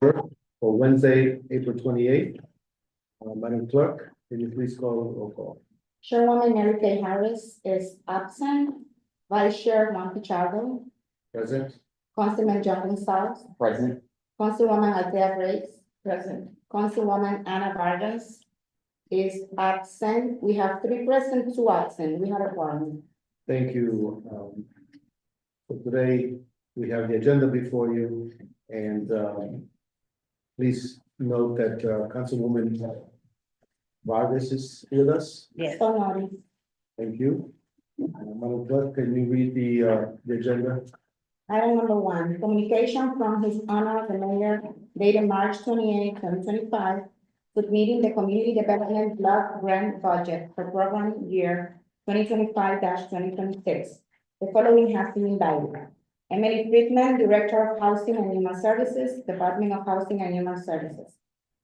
for Wednesday, April 28th. Madam Clerk, can you please call the roll call? Chairwoman Mary Kay Harris is absent. Vice Chair Juan Pichardo. Present. Councilman John Gonzalez. Present. Councilwoman Althea Grace. Present. Councilwoman Ana Vargas is absent. We have 3 present, 2 absent. We have a quorum. Thank you. For today, we have the agenda before you, and please note that Councilwoman Vargas is with us. Yes. So noted. Thank you. Madam Clerk, can you read the agenda? Item number 1, communication from His Honor the Mayor dated March 28, 2025, submitting the Community Development Block Grant Budget for program year 2025-2026. The following has been invited. Emily Friedman, Director of Housing and Human Services, Department of Housing and Human Services.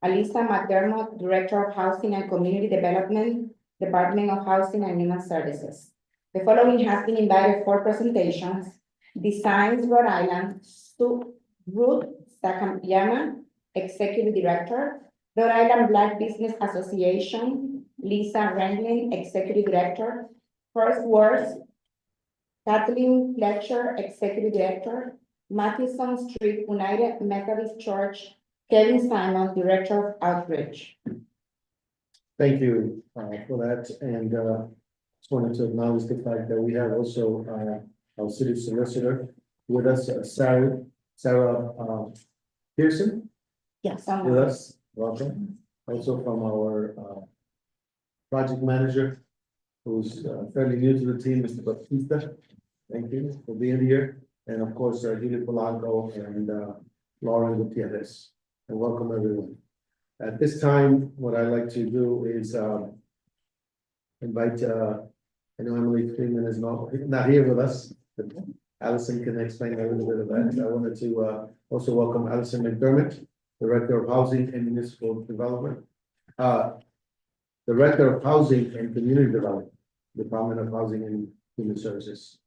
Alisa McDermott, Director of Housing and Community Development, Department of Housing and Human Services. The following has been invited for presentations. Designs Rhode Island, Ruth Sakayama, Executive Director. Rhode Island Black Business Association, Lisa Ranglin, Executive Director. First Words, Kathleen Fletcher, Executive Director. Matheson Street United Methodist Church, Kevin Simon, Director of Outreach. Thank you for that, and just wanted to acknowledge the fact that we have also our city solicitor with us, Sarah Pearson, Yes. with us. Welcome. Also from our project manager, who's fairly new to the team, Mr. Batista. Thank you for being here, and of course, Julie Polanco and Lauren Gutierrez. And welcome everyone. At this time, what I'd like to do is invite, I know Emily Freeman is not here with us, but Allison can explain a little bit of that. I wanted to also welcome Allison McDermott, Director of Housing and Municipal Development. Director of Housing and Community Development, Department of Housing and Human Services.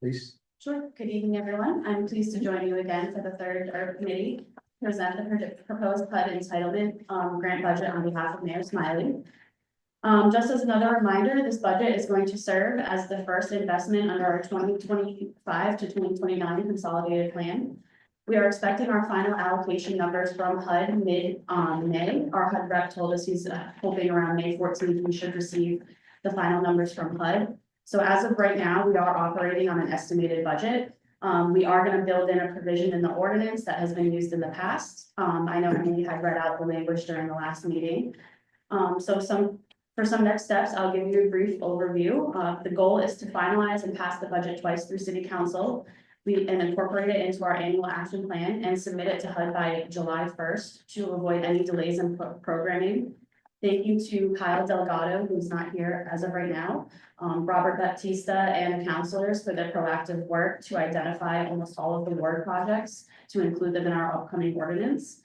Please. Sure. Good evening, everyone. I'm pleased to join you again for the third URRP committee, present the proposed HUD entitlement grant budget on behalf of Mayor Smiley. Just as another reminder, this budget is going to serve as the first investment under our 2025 to 2029 consolidated plan. We are expecting our final allocation numbers from HUD mid-May. Our HUD rep told us he's hoping around May 14th we should receive the final numbers from HUD. So as of right now, we are operating on an estimated budget. We are going to build in a provision in the ordinance that has been used in the past. I know Emily had read out the language during the last meeting. For some next steps, I'll give you a brief overview. The goal is to finalize and pass the budget twice through City Council and incorporate it into our annual action plan and submit it to HUD by July 1st to avoid any delays in programming. Thank you to Kyle Delgado, who's not here as of right now, Robert Batista and the councilors for their proactive work to identify almost all of the ward projects to include them in our upcoming ordinance.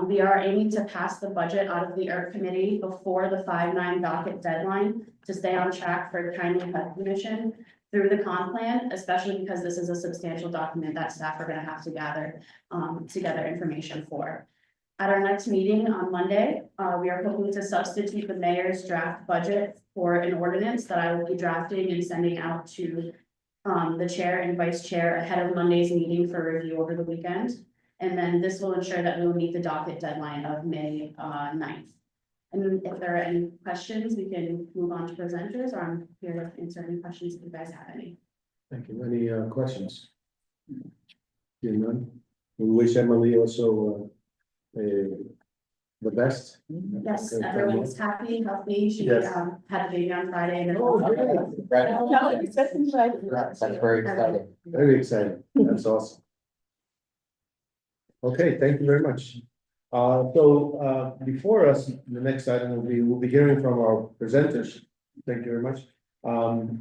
We are aiming to pass the budget out of the URRP committee before the 5/9 docket deadline to stay on track for timely HUD commission through the con plan, especially because this is a substantial document that staff are going to have to gather together information for. At our next meeting on Monday, we are hoping to substitute the mayor's draft budget for an ordinance that I will be drafting and sending out to the chair and vice chair ahead of Monday's meeting for review over the weekend. And then this will ensure that we will meet the docket deadline of May 9th. And if there are any questions, we can move on to presenters, or I'm here to answer any questions if you guys have any. Thank you. Any questions? Hearing none. We wish Emily also the best. Yes, Okay, everyone's happy, healthy. She Yes. had a baby on Friday. And Oh, great. That's very exciting. Very exciting. That's awesome. Okay, thank you very much. Before us, the next item we'll be hearing from our presenters. Thank you very much.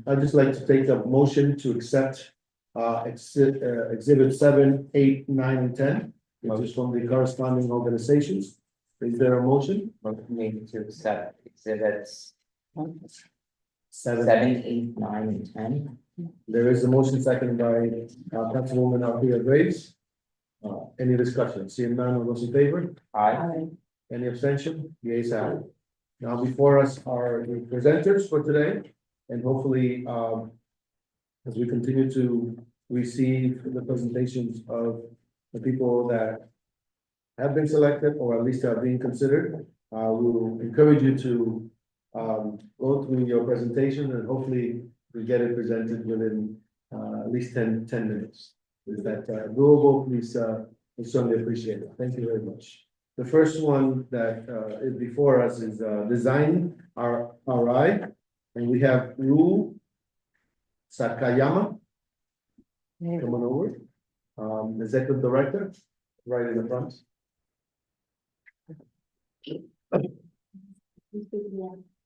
I'd just like to take a motion to accept exhibit 7, 8, 9, and 10, which is from the corresponding organizations. Is there a motion? Motion made to accept exhibits 7, 7, 8, 9, and 10. There is a motion seconded by Councilwoman Althea Grace. Any discussion? Seeing none, all those in favor? Aye. Any abstention? The ayes have it. Now before us are the presenters for today, and hopefully, as we continue to receive the presentations of the people that have been selected, or at least are being considered, we will encourage you to go through your presentation, and hopefully we get it presented within at least 10 minutes. Is that doable? Please, we certainly appreciate it. Thank you very much. The first one that is before us is Design RI, and we have Ru Sakayama. Come on over. Executive Director, right in the front.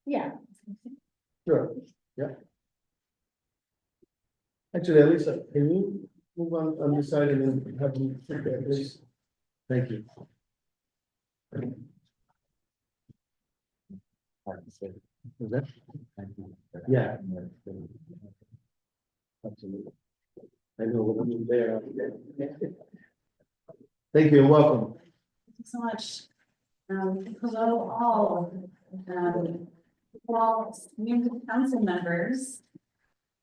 Yeah. Sure, yeah. Actually, Elisa, can you move on this side and then have them, okay, please? Thank you. Is that? Yeah. Absolutely. I know, we're gonna be there. Thank you and welcome. Thank you so much. Hello all. Well, new council members.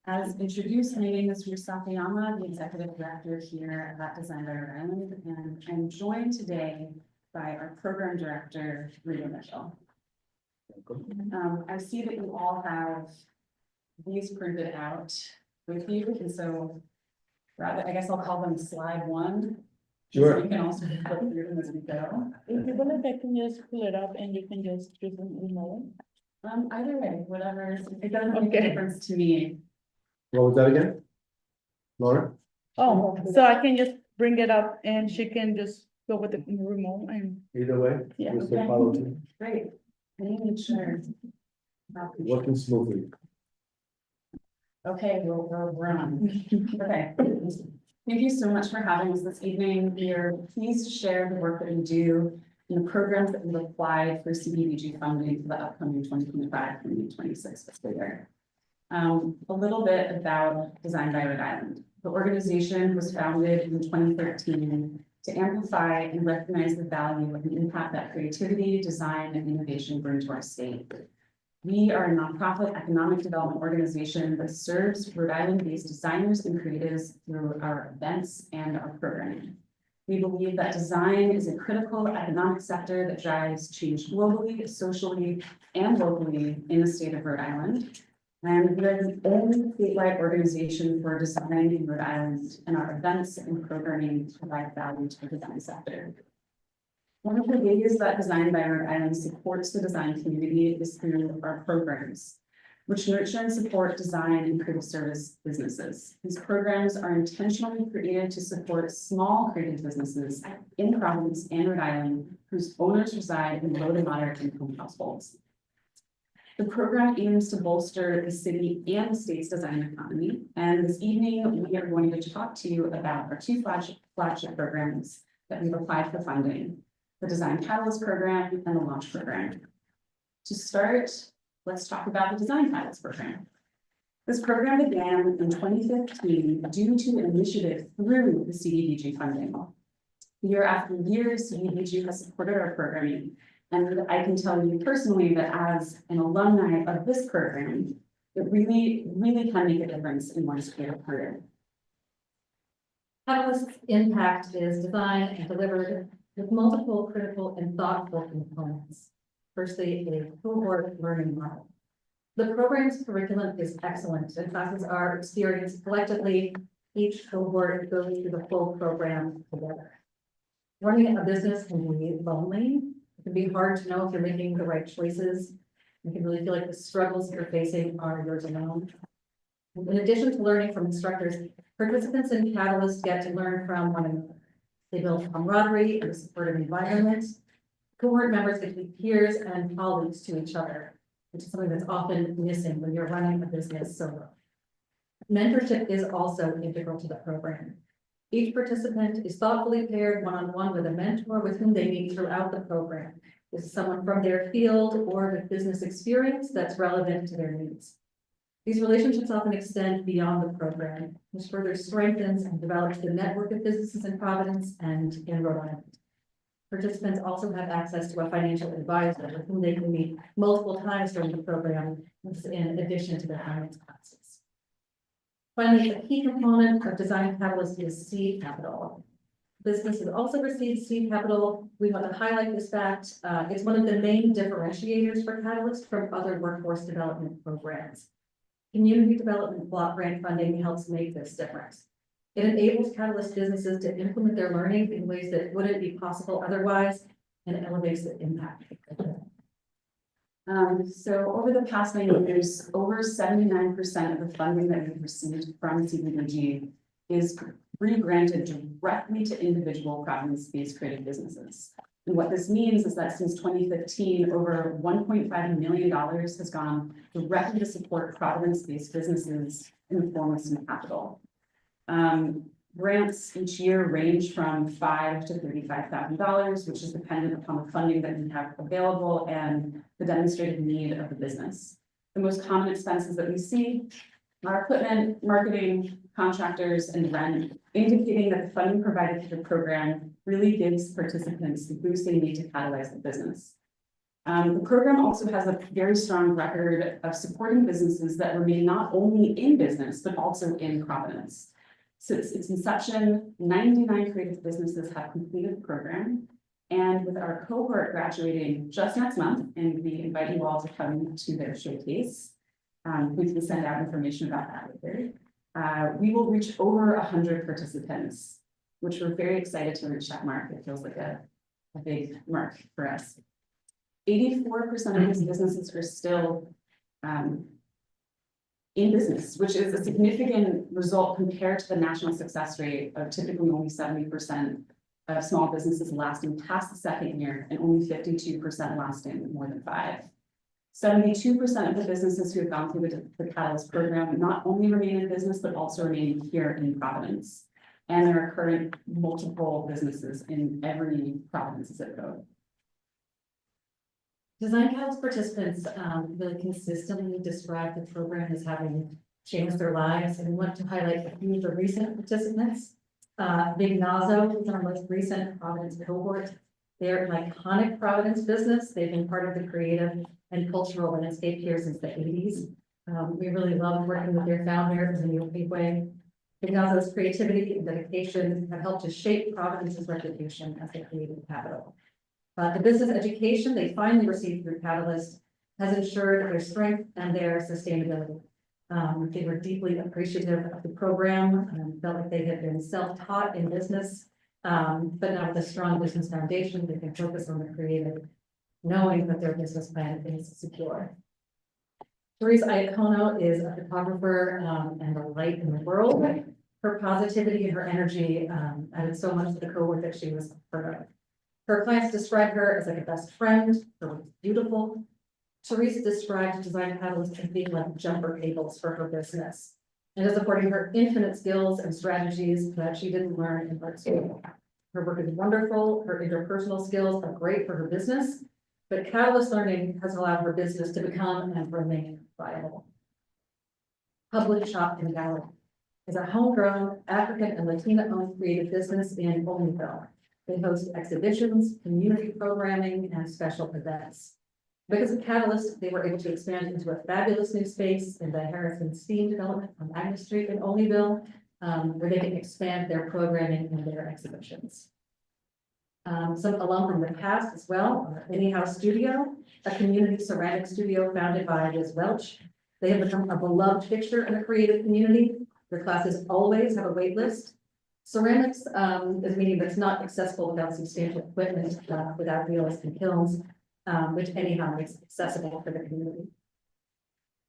As introduced, my name is Ru Sakayama, the executive director here at Design by Rhode Island, and I'm joined today by our program director, Rita Mitchell. I see that you all have these printed out with you, and so rather, I guess I'll call them slide one. Sure. So you can also flip through them as we go. If you want, I can just pull it up and you can just do some email. Either way, whatever, it doesn't make a Okay. difference to me. What was that again? Laura? Oh, so I can just bring it up and she can just go with the remote and, Either way? Yeah. We'll still follow you. Great. I need to make sure. Working smoothly. Okay, we're on. Okay. Thank you so much for having us this evening. We are pleased to share the work that we do and the programs that we've applied for CDBG funding for the upcoming 2025-2026 fiscal year. A little bit about Design by Rhode Island. The organization was founded in 2013 to amplify and recognize the value and impact that creativity, design, and innovation bring to our state. We are a nonprofit economic development organization that serves Rhode Island-based designers and creatives through our events and our programming. We believe that design is a critical economic sector that drives change globally, socially, and locally in the state of Rhode Island. And we are the only statewide organization for design in Rhode Island, and our events and programming provide value to the design sector. One of the ways that Design by Rhode Island supports the design community is through our programs, which nurture and support design and creative service businesses. These programs are intentionally created to support small creative businesses in Providence and Rhode Island whose owners reside in low to moderate income households. The program aims to bolster the city and the state's design economy. And this evening, we are going to talk to you about our two flagship programs that we've applied for funding, the Design Catalyst Program and the Launch Program. To start, let's talk about the Design Catalyst Program. This program began in 2015 due to an initiative through the CDBG funding. Year after year, CDBG has supported our programming. And I can tell you personally that as an alumni of this program, it really can make a difference in one's creative career. Catalyst's impact is designed and delivered with multiple critical and thoughtful components. Firstly, a cohort learning model. The program's curriculum is excellent and classes are experienced collectively. Each cohort goes through the full program together. Running a business can be lonely. It can be hard to know if you're making the right choices. You can really feel like the struggles you're facing are yours alone. In addition to learning from instructors, participants in Catalyst get to learn from one another. They build camaraderie and a supportive environment. Cohort members get to be peers and colleagues to each other, which is something that's often missing when you're running a business solo. Mentorship is also integral to the program. Each participant is thoughtfully paired one-on-one with a mentor with whom they meet throughout the program. This is someone from their field or with business experience that's relevant to their needs. These relationships often extend beyond the program, which further strengthens and develops the network of businesses in Providence and in Rhode Island. Participants also have access to a financial advisor with whom they can meet multiple times during the program, in addition to their finance classes. Finally, a key component of Design Catalyst is seed capital. Businesses also receive seed capital. We want to highlight this fact. It's one of the main differentiators for Catalyst from other workforce development programs. Community development block grant funding helps make this difference. It enables Catalyst businesses to implement their learning in ways that wouldn't be possible otherwise, and it elevates the impact. So over the past 9 years, over 79% of the funding that we've received from CDBG is re-granted directly to individual Providence-based creative businesses. And what this means is that since 2015, over $1.5 million has gone directly to support Providence-based businesses in the form of some capital. Grants each year range from $5,000 to $35,000, which is dependent upon the funding that we have available and the demonstrated need of the business. The most common expenses that we see are equipment, marketing, contractors, and rent, indicating that the funding provided to the program really gives participants the boost they need to catalyze the business. The program also has a very strong record of supporting businesses that remain not only in business, but also in Providence. Since its inception, 99 creative businesses have completed the program. And with our cohort graduating just next month, and we invite you all to come to their showcase, we can send out information about that later. We will reach over 100 participants, which we're very excited to reach that mark. It feels like a big mark for us. 84% of these businesses are still in business, which is a significant result compared to the national success rate of typically only 70% of small businesses lasting past the second year and only 52% lasting more than 5. 72% of the businesses who have gone through the Catalyst program not only remain in business, but also remain here in Providence. And there are current multiple businesses in every Providence zip code. Design Catalyst participants really consistently describe the program as having changed their lives, and we want to highlight a few of the recent participants. Big Nazo is our most recent Providence cohort. They're an iconic Providence business. They've been part of the creative and cultural landscape here since the 80s. We really love working with their founders in a unique way. Big Nazo's creativity and dedication have helped to shape Providence's reputation as a creative capital. The business education they finally received through Catalyst has ensured their strength and their sustainability. They were deeply appreciative of the program and felt like they had been self-taught in business, but now with a strong business foundation, they can focus on the creative, knowing that their business plan is secure. Therese Iacono is a photographer and a light in the world. Her positivity and her energy added so much to the cohort that she was part of. Her clients describe her as like a best friend, her work is beautiful. Therese described Design Catalyst as being like jumper cables for her business and is affording her infinite skills and strategies that she didn't learn in art school. Her work is wonderful, her interpersonal skills are great for her business, but Catalyst learning has allowed her business to become and remain viable. Public Shop and Gallery is a homegrown African and Latina-owned creative business in Olneyville. They host exhibitions, community programming, and special events. Because of Catalyst, they were able to expand into a fabulous new space in the Harrison Steam development on Agnes Street in Olneyville, where they can expand their programming and their exhibitions. Some alum from the past as well, Anyhow Studio, a community ceramic studio founded by Liz Welch. They have become a beloved fixture in the creative community. Their classes always have a wait list. Ceramics is meaning that's not accessible without substantial equipment, without wheels and kilns, which anyhow makes accessible for the community.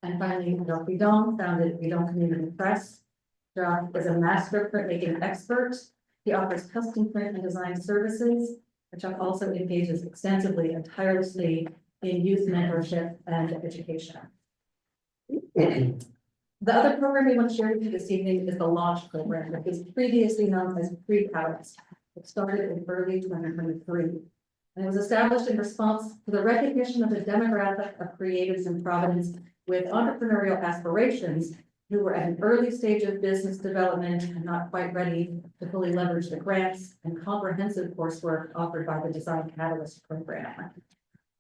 And finally, Jacques Bidon founded Bidon Community Press. Jacques is a master printmaking expert. He offers custom print and design services. Jacques also engages extensively and tirelessly in youth mentorship and education. The other program we want to share with you this evening is the Launch Program, that was previously known as Pre-Catalyst. It started in early 2023. And it was established in response to the recognition of the demographic of creatives in Providence with entrepreneurial aspirations who were at an early stage of business development and not quite ready to fully leverage the grants and comprehensive coursework offered by the Design Catalyst program.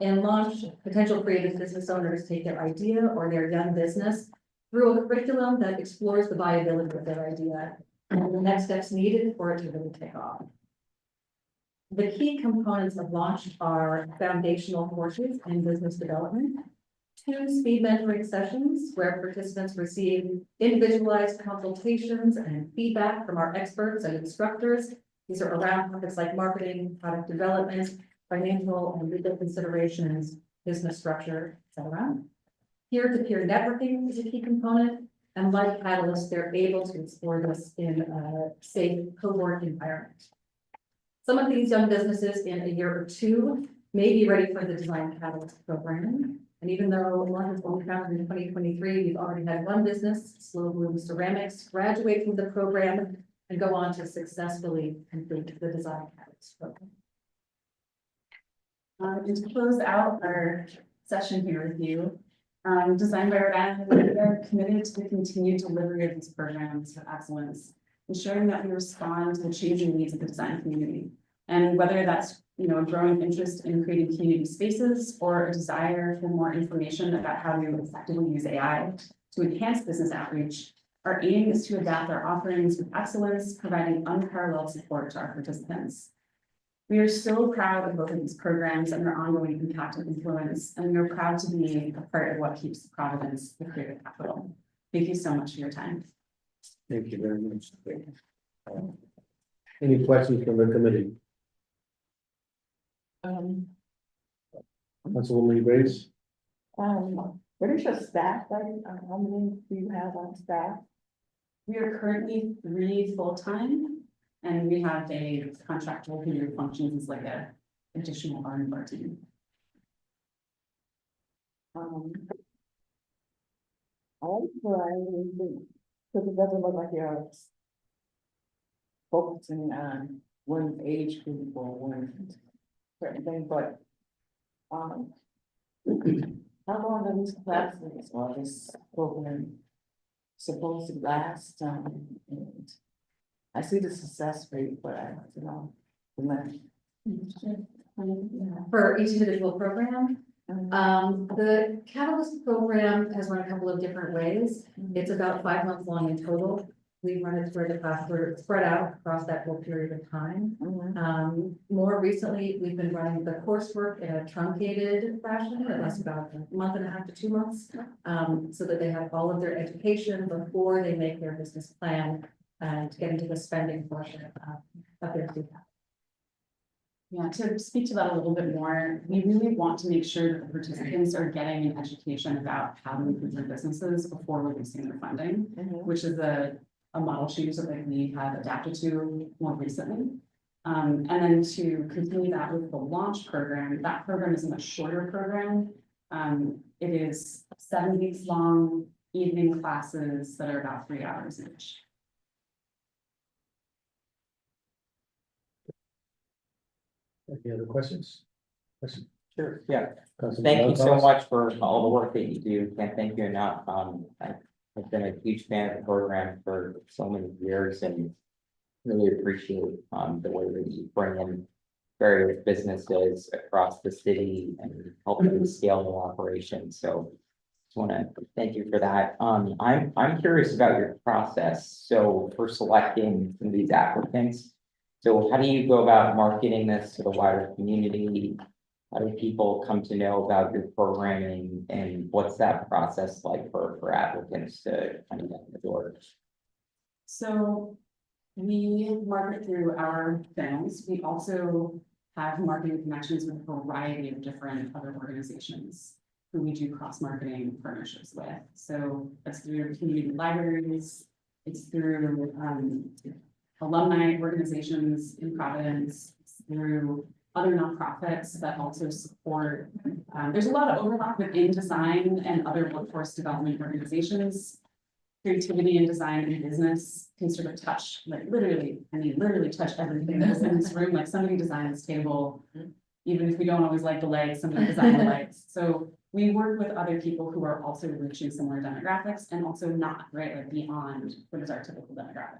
And launch, potential creative business owners take their idea or their young business through a curriculum that explores the viability of their idea and the next steps needed for it to really take off. The key components of launch are foundational courses in business development, 2 speed mentoring sessions where participants receive individualized consultations and feedback from our experts and instructors. These are around topics like marketing, product development, financial and legal considerations, business structure, etc. Peer-to-peer networking is a key component, and like Catalyst, they're able to explore this in a safe cohort environment. Some of these young businesses in a year or 2 may be ready for the Design Catalyst program. And even though one was only founded in 2023, we've already had one business, Slow Bloom Ceramics, graduate from the program and go on to successfully complete the Design Catalyst program. And to close out our session here with you, Design by Rhode we are committed to the continued delivery of these programs with excellence, ensuring that we respond to the changing needs of the design community. And whether that's, a growing interest in creating community spaces or a desire for more information about how to effectively use AI to enhance business outreach, our aim is to adapt our offerings with excellence, providing unparalleled support to our participants. We are so proud of both of these programs and their ongoing impact and influence, and we are proud to be a part of what keeps Providence the creative capital. Thank you so much for your time. Thank you very much. Any questions from the committee? Councilwoman Grace? What is your staff like? How many do you have on staff? We are currently 3 full-time, and we have a contractor who functions as like a additional arm of our team. I like because it doesn't look like you're focusing on one age group or one certain thing, but how long are these classes or this program supposed to last? And I see the success rate, but I don't know the length. For each individual program, the Catalyst program has run a couple of different ways. It's about 5 months long in total. We run it through the class, we're spread out across that whole period of time. More recently, we've been running the coursework in a truncated fashion. It lasts about a month and a half to 2 months, so that they have all of their education before they make their business plan and get into the spending portion of their fee. Yeah, to speak to that a little bit more, we really want to make sure that the participants are getting an education about how to improve their businesses before releasing their funding, which is a model change that we have adapted to more recently. And then to continue that with the launch program, that program is a much shorter program. It is 7 weeks long, evening classes that are about 3 hours each. Any other questions? Sure, yeah. Councilman Thank you so Gonzalez? much for all the work that you do. Can't thank you enough. I've been a huge fan of the program for so many years and really appreciate the way that you bring in various businesses across the city and help them scale their operations. So just want to thank you for that. I'm curious about your process. So for selecting some of these applicants, so how do you go about marketing this to the wider community? How do people come to know about your programming, and what's that process like for applicants to kind of get in the door? So we market through our channels. We also have marketing connections with a variety of different other organizations who we do cross-marketing partnerships with. So that's through community libraries, it's through alumni organizations in Providence, it's through other nonprofits that also support. There's a lot of overlap within design and other workforce development organizations. Creativity and design and business can sort of touch, like literally touch everything that is in this room. Like somebody designed this table even if we don't always like the legs, some of the design the legs. So we work with other people who are also reaching similar demographics and also not, right, like beyond what is our typical demographic.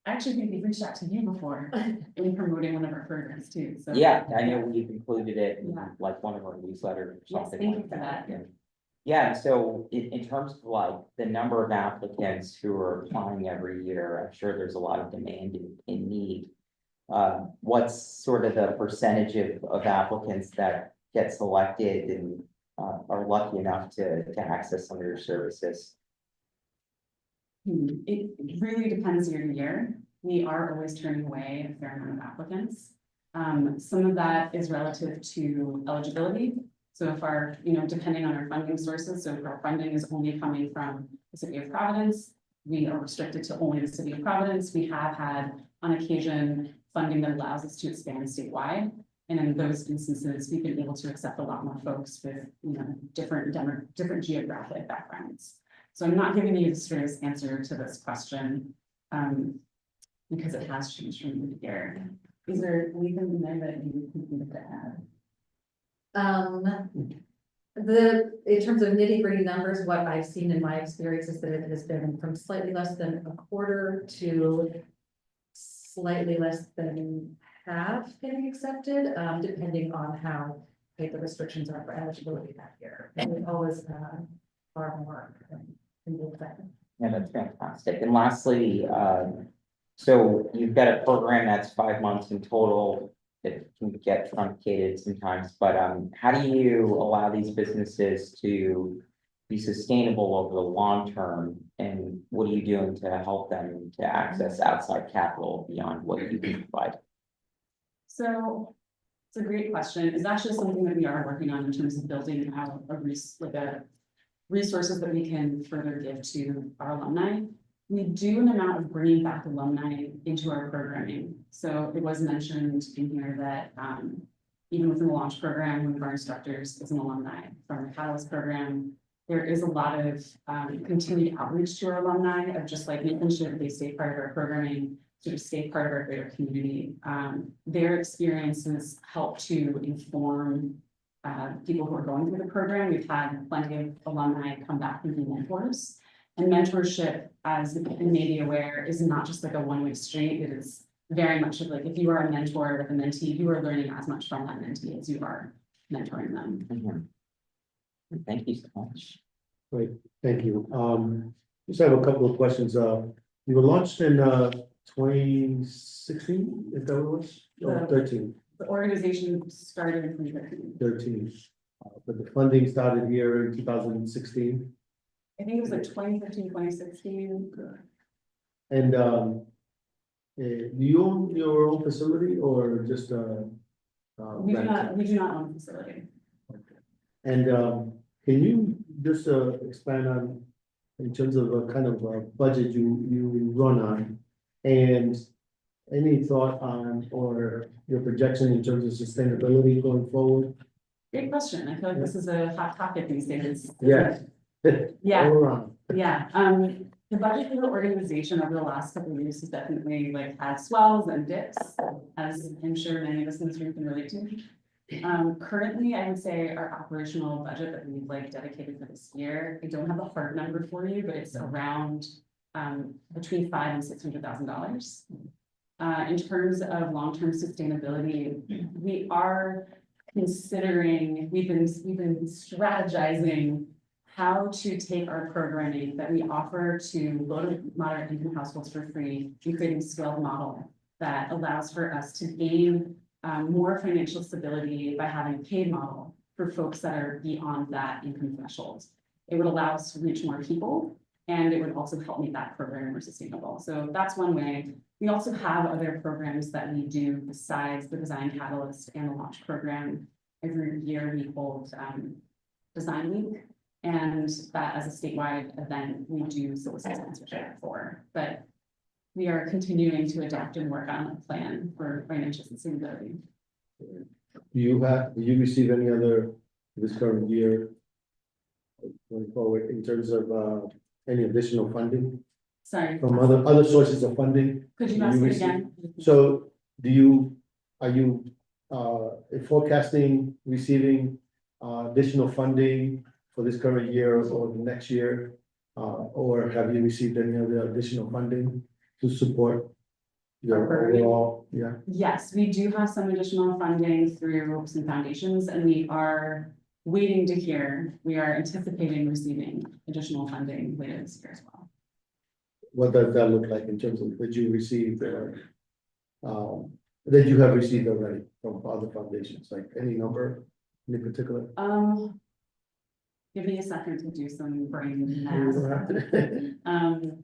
I actually think we've reached out to you before in promoting one of our programs too, so. Yeah, I know we've included it in Yeah. like one of our newsletters or Yes, something thank you like for that. and- Yeah, so in terms of like the number of applicants who are applying every year, I'm sure there's a lot of demand in need. What's sort of the percentage of applicants that get selected and are lucky enough to access some of your services? It really depends year to year. We are always turning away a fair amount of applicants. Some of that is relative to eligibility. So if our, depending on our funding sources, so if our funding is only coming from the city of Providence, we are restricted to only the city of Providence. We have had on occasion funding that allows us to expand statewide. And in those instances, we've been able to accept a lot more folks with, different geographic backgrounds. So I'm not giving you the straight answer to this question, because it has changed from year to year. Is there anything in there that you think to add? In terms of nitty gritty numbers, what I've seen in my experience is that it has been from slightly less than a quarter to slightly less than half getting accepted, depending on how tight the restrictions are for eligibility that year. And we always far more than the effect. Yeah, that's fantastic. And lastly, so you've got a program that's 5 months in total. It can get truncated sometimes, but how do you allow these businesses to be sustainable over the long term? And what are you doing to help them to access outside capital beyond what you can provide? So it's a great question. It's actually something that we are working on in terms of building out resources that we can further give to our alumni. We do an amount of bringing back alumni into our programming. So it was mentioned in here that even within the launch program, one of our instructors is an alumni from the Catalyst program. There is a lot of continued outreach to our alumni of just like making sure that they stay part of our programming, sort of stay part of our greater community. Their experiences help to inform people who are going through the program. We've had plenty of alumni come back and be mentors. And mentorship, as you may be aware, is not just like a one-way street. It is very much of like, if you are a mentor with a mentee, you are learning as much from that mentee as you are mentoring them. Mhm. Thank you so much. Great, thank you. Just have a couple of questions. You were launched in 2016, is that what it was? Or 13? The organization started in 2013. 13. But the funding started here in 2016. I think it was like 2015, 2016. And do you own your own facility or just We do not own a facility. And can you just expand on in terms of a kind of a budget you run on? And any thought on or your projection in terms of sustainability going forward? Great question. I feel like this is a hot topic these days. Yeah. Yeah. All around. Yeah, the budget for the organization over the last couple of years has definitely like had swells and dips, as I'm sure many of us in this room can relate to. Currently, I would say our operational budget that we've like dedicated for this year, I don't have a hard number for you, but it's around between $500,000 and $600,000. In terms of long-term sustainability, we are considering, we've been strategizing how to take our programming that we offer to low to moderate income households for free and creating a scaled model that allows for us to gain more financial stability by having a paid model for folks that are beyond that income threshold. It would allow us to reach more people, and it would also help make that program more sustainable. So that's one way. We also have other programs that we do besides the Design Catalyst and the Launch program. Every year we hold Design Week. And that as a statewide event, we do solicit sponsorship for, but we are continuing to adapt and work on a plan for financial sustainability. Do you receive any other this current year? Going forward in terms of any additional funding Sorry. from other sources of funding? Could you Do ask you it receive- again? So are you forecasting, receiving, additional funding for this current year or the next year? Or have you received any other additional funding to support your overall, yeah? Yes, we do have some additional funding through ropes and foundations, and we are waiting to hear. We are anticipating receiving additional funding later this year as well. What does that look like in terms of that you received or that you have received already from other foundations, like any number in particular? Give me a second to do some brain You don't have math. to-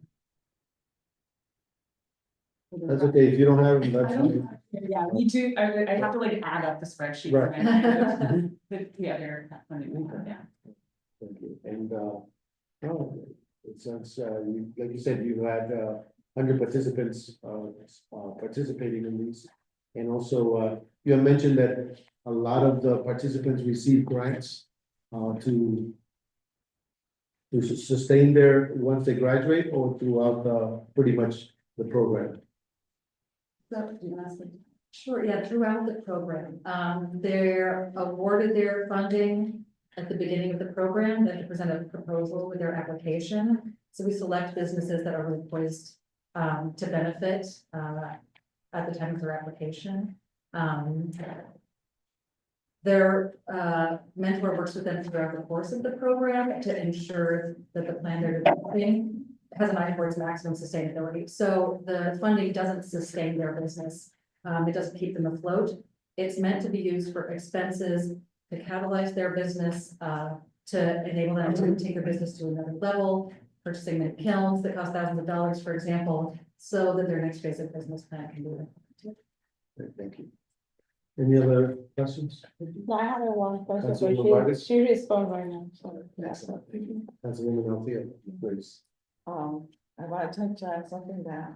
That's okay, if you don't have, them, that's fine. Yeah, me too. I have to like add up the spreadsheet. Right. The other funding we have, yeah. Thank you, and, no, it sounds, like you said, you had, 100 participants, participating in these. And also, you have mentioned that a lot of the participants receive grants, to sustain their, once they graduate or throughout, pretty much the program. Sure, yeah, throughout the program, they're awarded their funding at the beginning of the program, then to present a proposal with their application. So we select businesses that are really poised, to benefit, at the time of their application. Their mentor works with them throughout the course of the program to ensure that the plan they're developing has an eye towards maximum sustainability. So the funding doesn't sustain their business. It doesn't keep them afloat. It's meant to be used for expenses to catalyze their business, to enable them to take their business to another level, purchasing the kilns that cost thousands of dollars, for example, so that their next phase of business plan can be implemented. Okay, thank you. Any other questions? No, I have one question, Councilwoman Vargas? but she responded right now, so. Excellent, thank you. Councilwoman Althea, please. I want to touch on something that,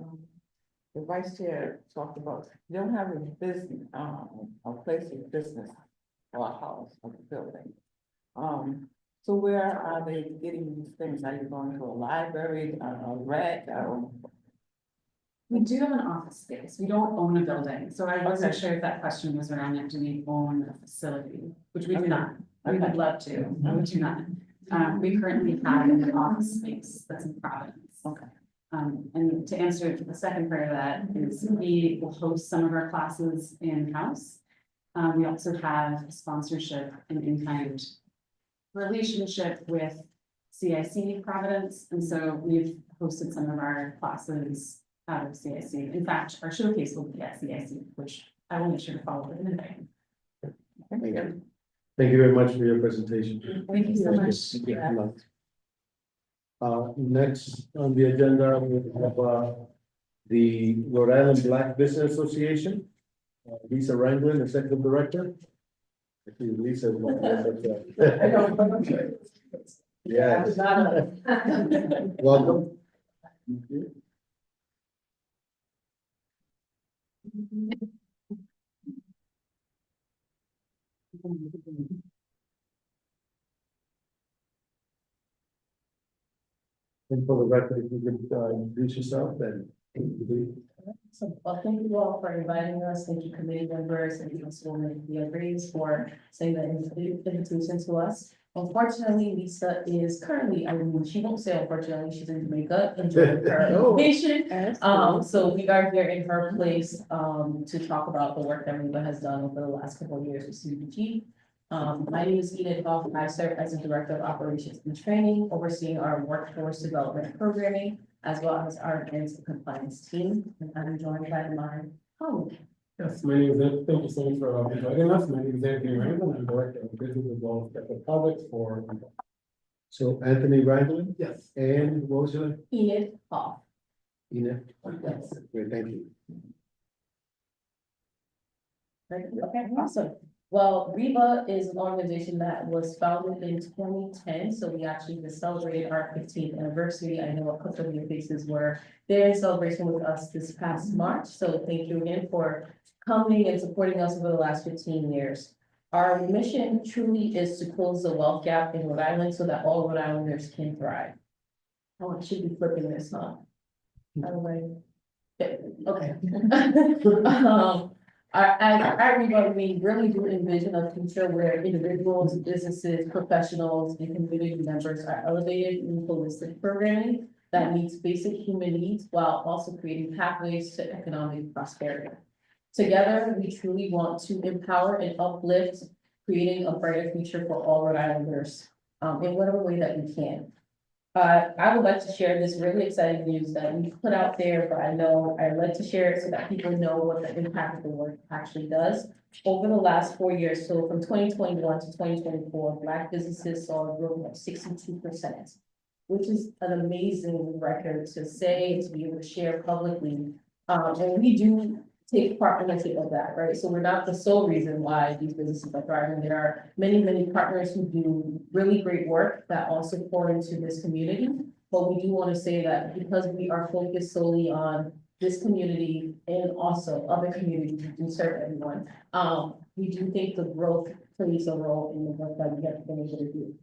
the vice chair talked about. You don't have a business, a place of business or a house or a building. So where are they getting these things? Are you going to a library, a rec, We do have an office space. We don't own a building, so I wasn't Okay. sure if that question was around it. Do we own a facility? Which we do Okay. not. We would Okay. love to, but we do not. We currently have an office space that's in Providence. Okay. And to answer the second part of that is we will host some of our classes in-house. We also have sponsorship and in-kind relationship with CIC Providence, and so we've hosted some of our classes out of CIC. In fact, our showcase will be at CIC, which I will make sure to follow with an invite. Thank you. Thank you very much for your presentation. Thank you so much. Thank you. Next on the agenda, we have, the Rhode Island Black Business Association. Lisa Ranglin, Executive Director. I think Lisa is one of the. Yes, welcome. Thank you. And for the record, if you could, introduce yourself and. So, well, thank you all for inviting us. Thank you, committee members and Councilwoman Breeze for saying that invitation to us. Unfortunately, Lisa is currently, I mean, she won't say unfortunately, she's in Jamaica enjoying her Oh. vacation. So we are here in her place, to talk about the work that Reba has done over the last couple of years with CDBG. My name is Edith Hoff. I serve as the Director of Operations and Training, overseeing our workforce development programming, as well as our grants and compliance team. And I'm joined by my colleague. Yes, my name is, thank you so much for inviting us. My name is Anthony Randall. I'm Director of Business Development Projects for. So Anthony Ranglin Yes. and what was your name? Edith Hoff. Ina? Yes. Great, thank you. Okay, awesome. Well, Reba is an organization that was founded in 2010, so we actually just celebrated our 15th anniversary. I know a couple of your faces were there in celebration with us this past March, so thank you again for coming and supporting us over the last 15 years. Our mission truly is to close the wealth gap in Rhode Island so that all Rhode Islanders can thrive. Oh, I should be flipping this, huh? By the way. Okay. At Revo, we really do envision a future where individuals, businesses, professionals, and community members are elevated in holistic programming that meets basic human needs while also creating pathways to economic prosperity. Together, we truly want to empower and uplift, creating a brighter future for all Rhode Islanders, in whatever way that we can. I would like to share this really exciting news that we put out there, but I'd like to share it so that people know what the impact of the work actually does. Over the last 4 years, so from 2021 to 2024, Black businesses saw a growth of 62%, which is an amazing record to say, to be able to share publicly. And we do take part ownership of that, right? So we're not the sole reason why these businesses are thriving. There are many, many partners who do really great work that also pour into this community. But we do want to say that because we are focused solely on this community and also other communities who do serve everyone, we do think the growth plays a role in the work that we have been able to do.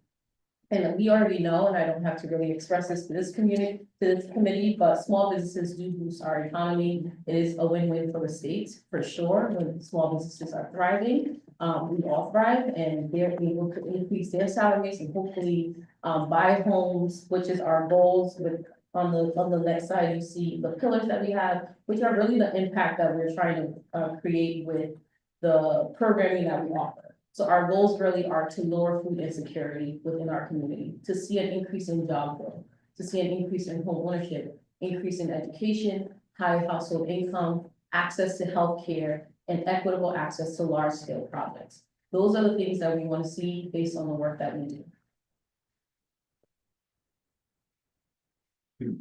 And we already know, and I don't have to really express this to this community, to this committee, but small businesses do boost our economy. It is a win-win for the state, for sure. When small businesses are thriving, we all thrive, and they're able to increase their salaries and hopefully buy homes, which is our goals. With on the next slide, you see the pillars that we have, which are really the impact that we're trying to create with the programming that we offer. So our goals really are to lower food insecurity within our community, to see an increase in job growth, to see an increase in home ownership, increase in education, high household income, access to healthcare, and equitable access to large-scale projects. Those are the things that we want to see based on the work that we do.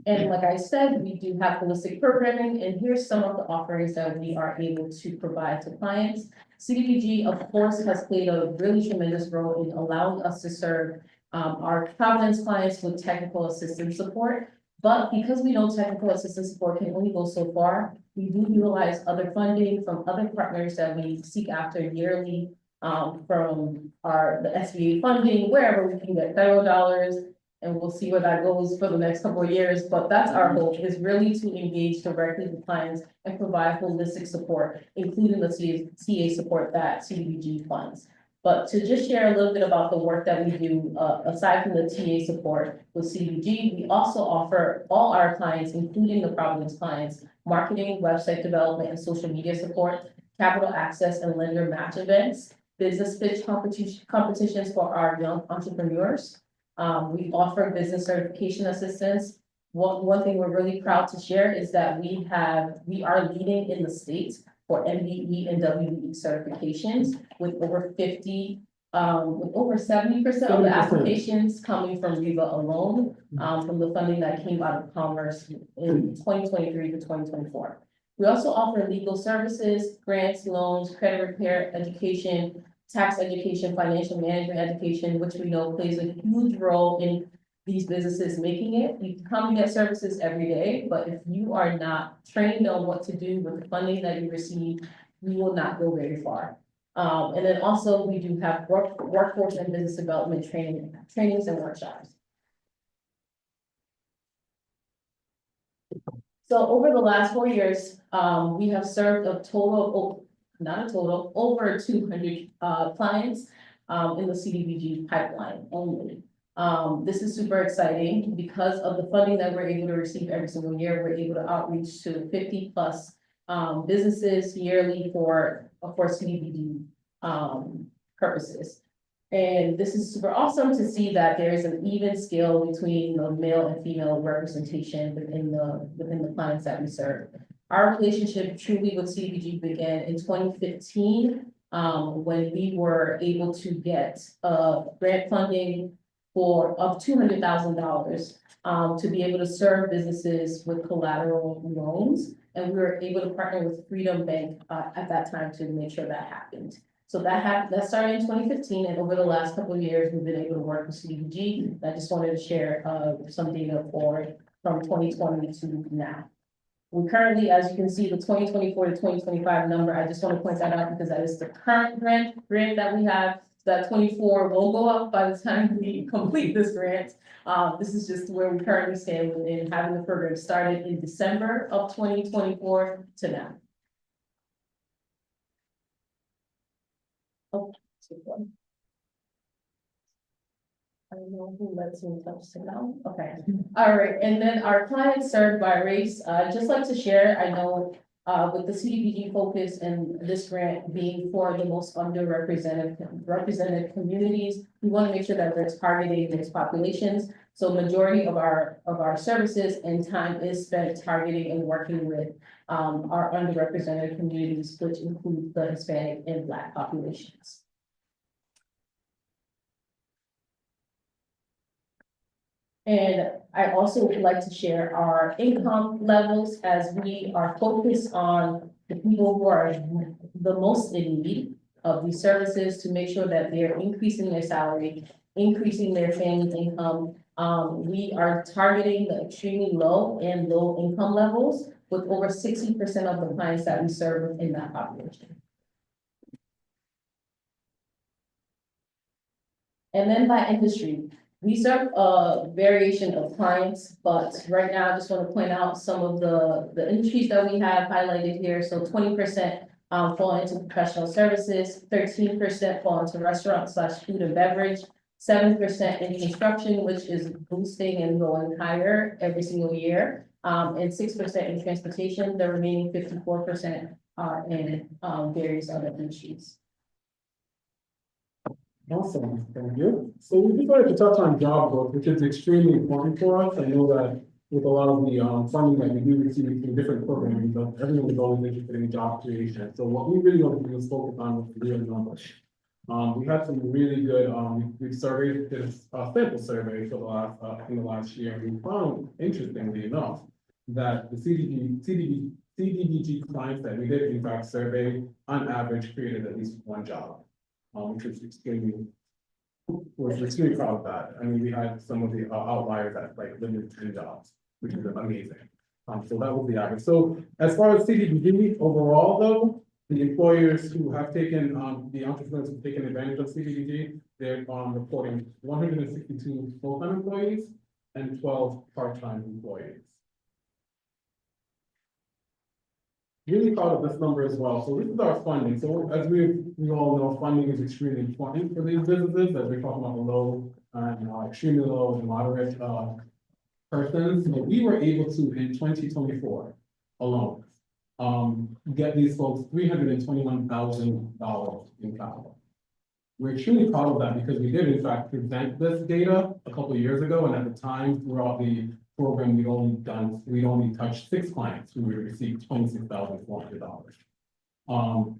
And like I said, we do have holistic programming, and here's some of the offerings that we are able to provide to clients. CDBG, of course, has played a really tremendous role in allowing us to serve our Providence clients with technical assistance support. But because we know technical assistance support can only go so far, we do utilize other funding from other partners that we seek after yearly, from the SBA funding, wherever we can get federal dollars. And we'll see where that goes for the next couple of years, but that's our goal, is really to engage directly with clients and provide holistic support, including the TA support that CDBG funds. But to just share a little bit about the work that we do, aside from the TA support with CDBG, we also offer all our clients, including the Providence clients, marketing, website development, and social media support, capital access and lender match events, business pitch competitions for our young entrepreneurs. We offer business certification assistance. One thing we're really proud to share is that we are leading in the state for MBE and WBE certifications with over 70% of the applications coming from Riva alone, from the funding that came out of Commerce in 2023 to 2024. We also offer legal services, grants, loans, credit repair, education, tax education, financial management education, which we know plays a huge role in these businesses making it. You can come and get services every day, but if you are not trained on what to do with the funding that you receive, you will not go very far. And then also we do have workforce and business development trainings and workshops. So over the last 4 years, we have served over 200 clients in the CDBG pipeline only. This is super exciting because of the funding that we're able to receive every single year. We're able to outreach to 50 plus businesses yearly for CDBG purposes. And this is super awesome to see that there is an even scale between the male and female representation within the clients that we serve. Our relationship truly with CDBG began in 2015, when we were able to get grant funding of $200,000 to be able to serve businesses with collateral loans. And we were able to partner with Freedom Bank at that time to make sure that happened. So that started in 2015, and over the last couple of years, we've been able to work with CDBG. I just wanted to share some data from 2020 to now. We currently, as you can see, the 2024 to 2025 number, I just want to point that out because that is the current grant that we have. So that 24 will go up by the time we complete this grant. This is just where we currently stand within having the program started in December of 2024 to now. Oh, super. I don't know who lets me touch it now. Okay, all right, and then our clients served by race, I'd just like to share, I know. With the CDBG focus and this grant being for the most represented communities, we want to make sure that we're targeting those populations. So majority of our services and time is spent targeting and working with our underrepresented communities, which include the Hispanic and Black populations. And I also would like to share our income levels as we are focused on the people who are the most in need of these services to make sure that they're increasing their salary, increasing their family income. We are targeting the extremely low and low income levels with over 60% of the clients that we serve within that population. And then by industry, we serve a variation of clients, but right now I just want to point out some of the industries that we have highlighted here. So 20% fall into professional services, 13% fall into restaurant/food and beverage, 7% in construction, which is boosting and going higher every single year, and 6% in transportation. The remaining 54% are in various other industries. Awesome, thank you. So we just wanted to touch on job growth, which is extremely important for us. I know that with a lot of the funding that we do receive through different programs, but everyone is always interested in job creation. So what we really want to do is focus on with real numbers. We had some really good, we surveyed this sample survey for the last in the last year. We found, interestingly enough, that the CDBG clients that we did in fact survey on average created at least one job. Which was extremely proud of that. I mean, we had some of the outliers that like limited 10 jobs, which is amazing. So that was the average. So as far as CDBG overall though, the employers who have taken, the entrepreneurs who've taken advantage of CDBG, they're reporting 162 full-time employees and 12 part-time employees. Really proud of this number as well. So this is our funding. So as we all know, funding is extremely important for these businesses, as we're talking about the low and extremely low and moderate persons. So we were able to, in 2024 alone, get these folks $321,000 in capital. We're extremely proud of that because we did in fact present this data a couple of years ago, and at the time throughout the program, we'd only touched 6 clients who would receive $26,400.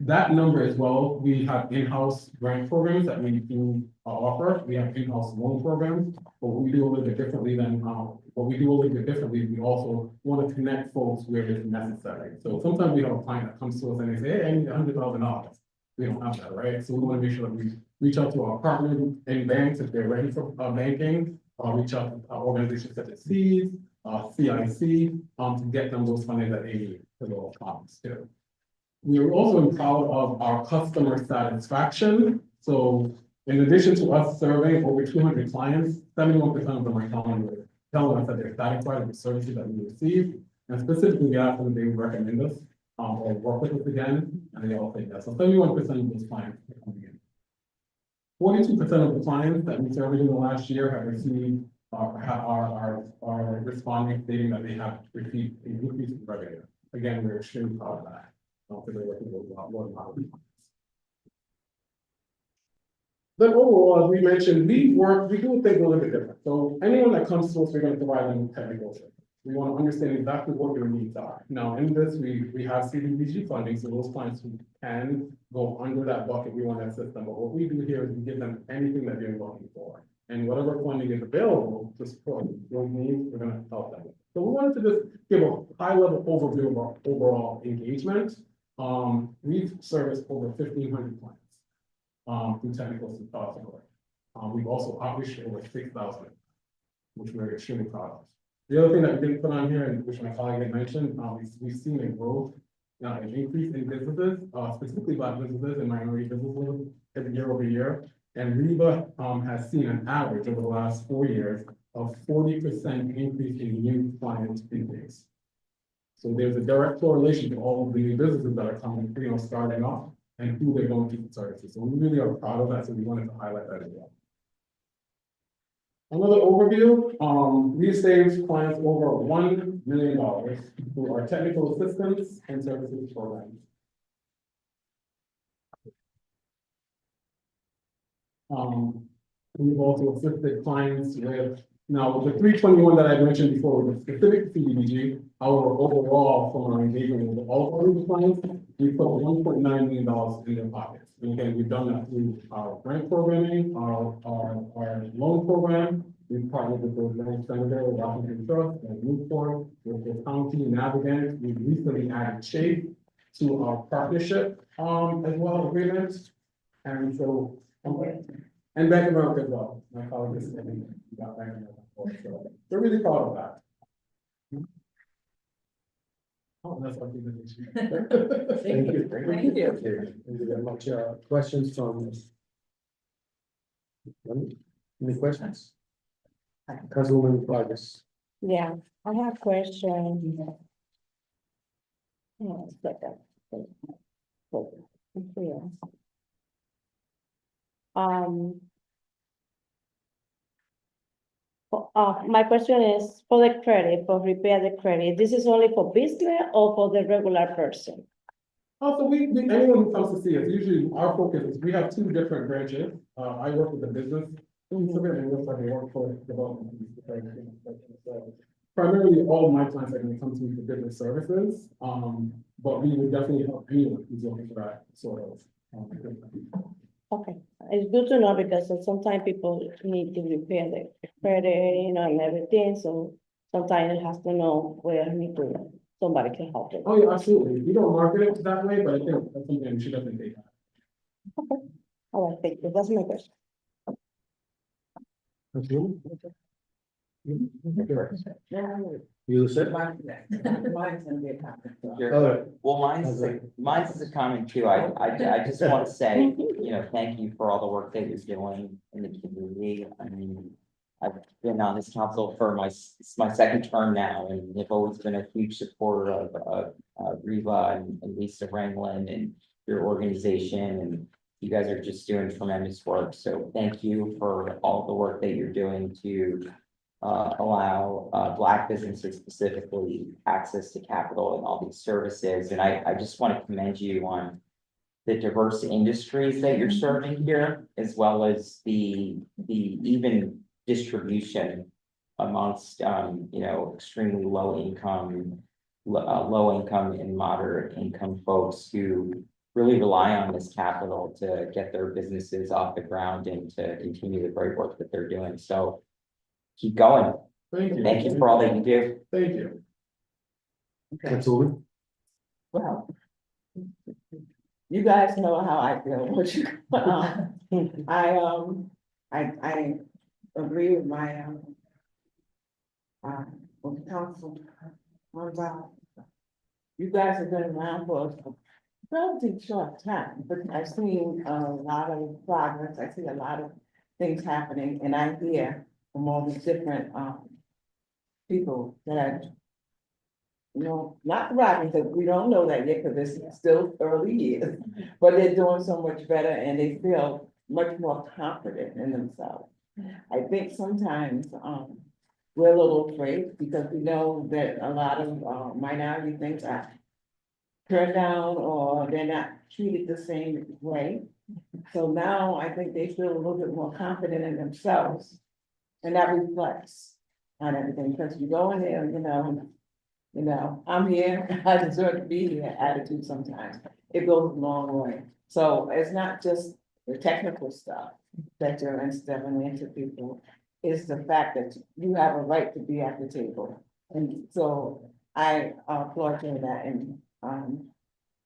That number as well, we have in-house grant programs that we do offer. We have in-house loan programs, but what we do a little bit differently we also want to connect folks where it's necessary. So sometimes we have a client that comes to us and they say, hey, I need $100,000. We don't have that, right? So we want to make sure that we reach out to our partners in banks if they're ready for banking. Reach out to organizations such as CIC, to get them those funding that they need for those problems too. We are also proud of our customer satisfaction. So in addition to us surveying over 200 clients, 71% of them are telling us that they're satisfied with the services that we receive. And specifically, we ask them if they would recommend us or work with us again, and they all say yes. So 71% of those clients are coming in. 42% of the clients that we surveyed in the last year have received are responding stating that they have received an increase in revenue. Again, we're extremely proud of that. Then overall, as we mentioned, we do things a little bit different. So anyone that comes to us, we're going to provide them with technical support. We want to understand exactly what your needs are. Now, in this, we have CDBG funding, so those clients who can go under that bucket, we want to assist them. But what we do here is we give them anything that they're looking for. And whatever funding is available to support those needs, we're going to help them. So we wanted to just give a high-level overview of our overall engagement. We've serviced over 1,500 clients through technical support. We've also outreached over 6,000, which we're extremely proud of. The other thing that we didn't put on here, and which my colleague had mentioned, we've seen a growth, an increase in businesses, specifically Black businesses and minority businesses year over year. And REBA has seen an average over the last 4 years of 40% increase in new client intakes. So there's a direct correlation to all of the new businesses that are coming, starting off, and who they're going to service. So we really are proud of that, so we wanted to highlight that as well. Another overview, we saved clients over $1 million through our technical assistance and services programs. We've also assisted clients with, now with the 321 that I mentioned before, with the specific CDBG, our overall from our engagement with all of our clients, we put $1.9 million in their pockets. And again, we've done that through our grant programming, our loan program. We've partnered with the Bank Senator, Washington Trust, and Newport, with the county Navigant. We've recently added Shape to our partnership as well agreements. And so, and Bank of America as well. My colleague is got Bank of America. So we're really proud of that. Oh, that's our presentation. Thank you. Thank you. Thank you very much. Questions from? Any questions? Councilwoman Vargas. Yeah, I have a question. My question is for the credit, for repair the credit, this is only for business or for the regular person? Also, anyone who comes to see us, usually our focus is, we have two different branches. I work with the business. And looks like a workforce development. So primarily, all of my clients are going to come to me for business services. But we would definitely help anyone who's looking for that sort of. Okay, it's good to know because sometimes people need to repair their credit, you know, and everything, so sometimes it has to know where somebody can help them. Oh, yeah, absolutely. We don't market it that way, but I think that's something we should definitely take that. Okay, all right, thank you, that's my question. You said? Mine's gonna be a comment. All right. Well, mine's is a comment too. I just want to say, thank you for all the work that you're doing in the community. I mean, I've been on this council for it's my second term now, and have always been a huge supporter of Reva and Lisa Ranglin and your organization, and you guys are just doing tremendous work. So thank you for all the work that you're doing to allow Black businesses specifically access to capital and all these services. And I just want to commend you on the diverse industries that you're serving here, as well as the even distribution amongst extremely low income and moderate income folks who really rely on this capital to get their businesses off the ground and to continue the great work that they're doing. So keep going. Thank you. Thank you for all that you do. Thank you. Councilwoman. Well, you guys know how I feel, but I agree with my with council. You guys have been around for a relatively short time, but I've seen a lot of progress. I see a lot of things happening, and I hear from all these different people that I, not thriving, because we don't know that yet, because it's still early years, but they're doing so much better and they feel much more confident in themselves. I think sometimes we're a little afraid because we know that a lot of minority things are turned down or they're not treated the same way. So now I think they feel a little bit more confident in themselves, and that reflects on everything, because you go in there, I'm here, I deserve to be here attitude sometimes. It goes a long way. So it's not just the technical stuff that you're instilling into people, it's the fact that you have a right to be at the table. And so I applaud you in that, and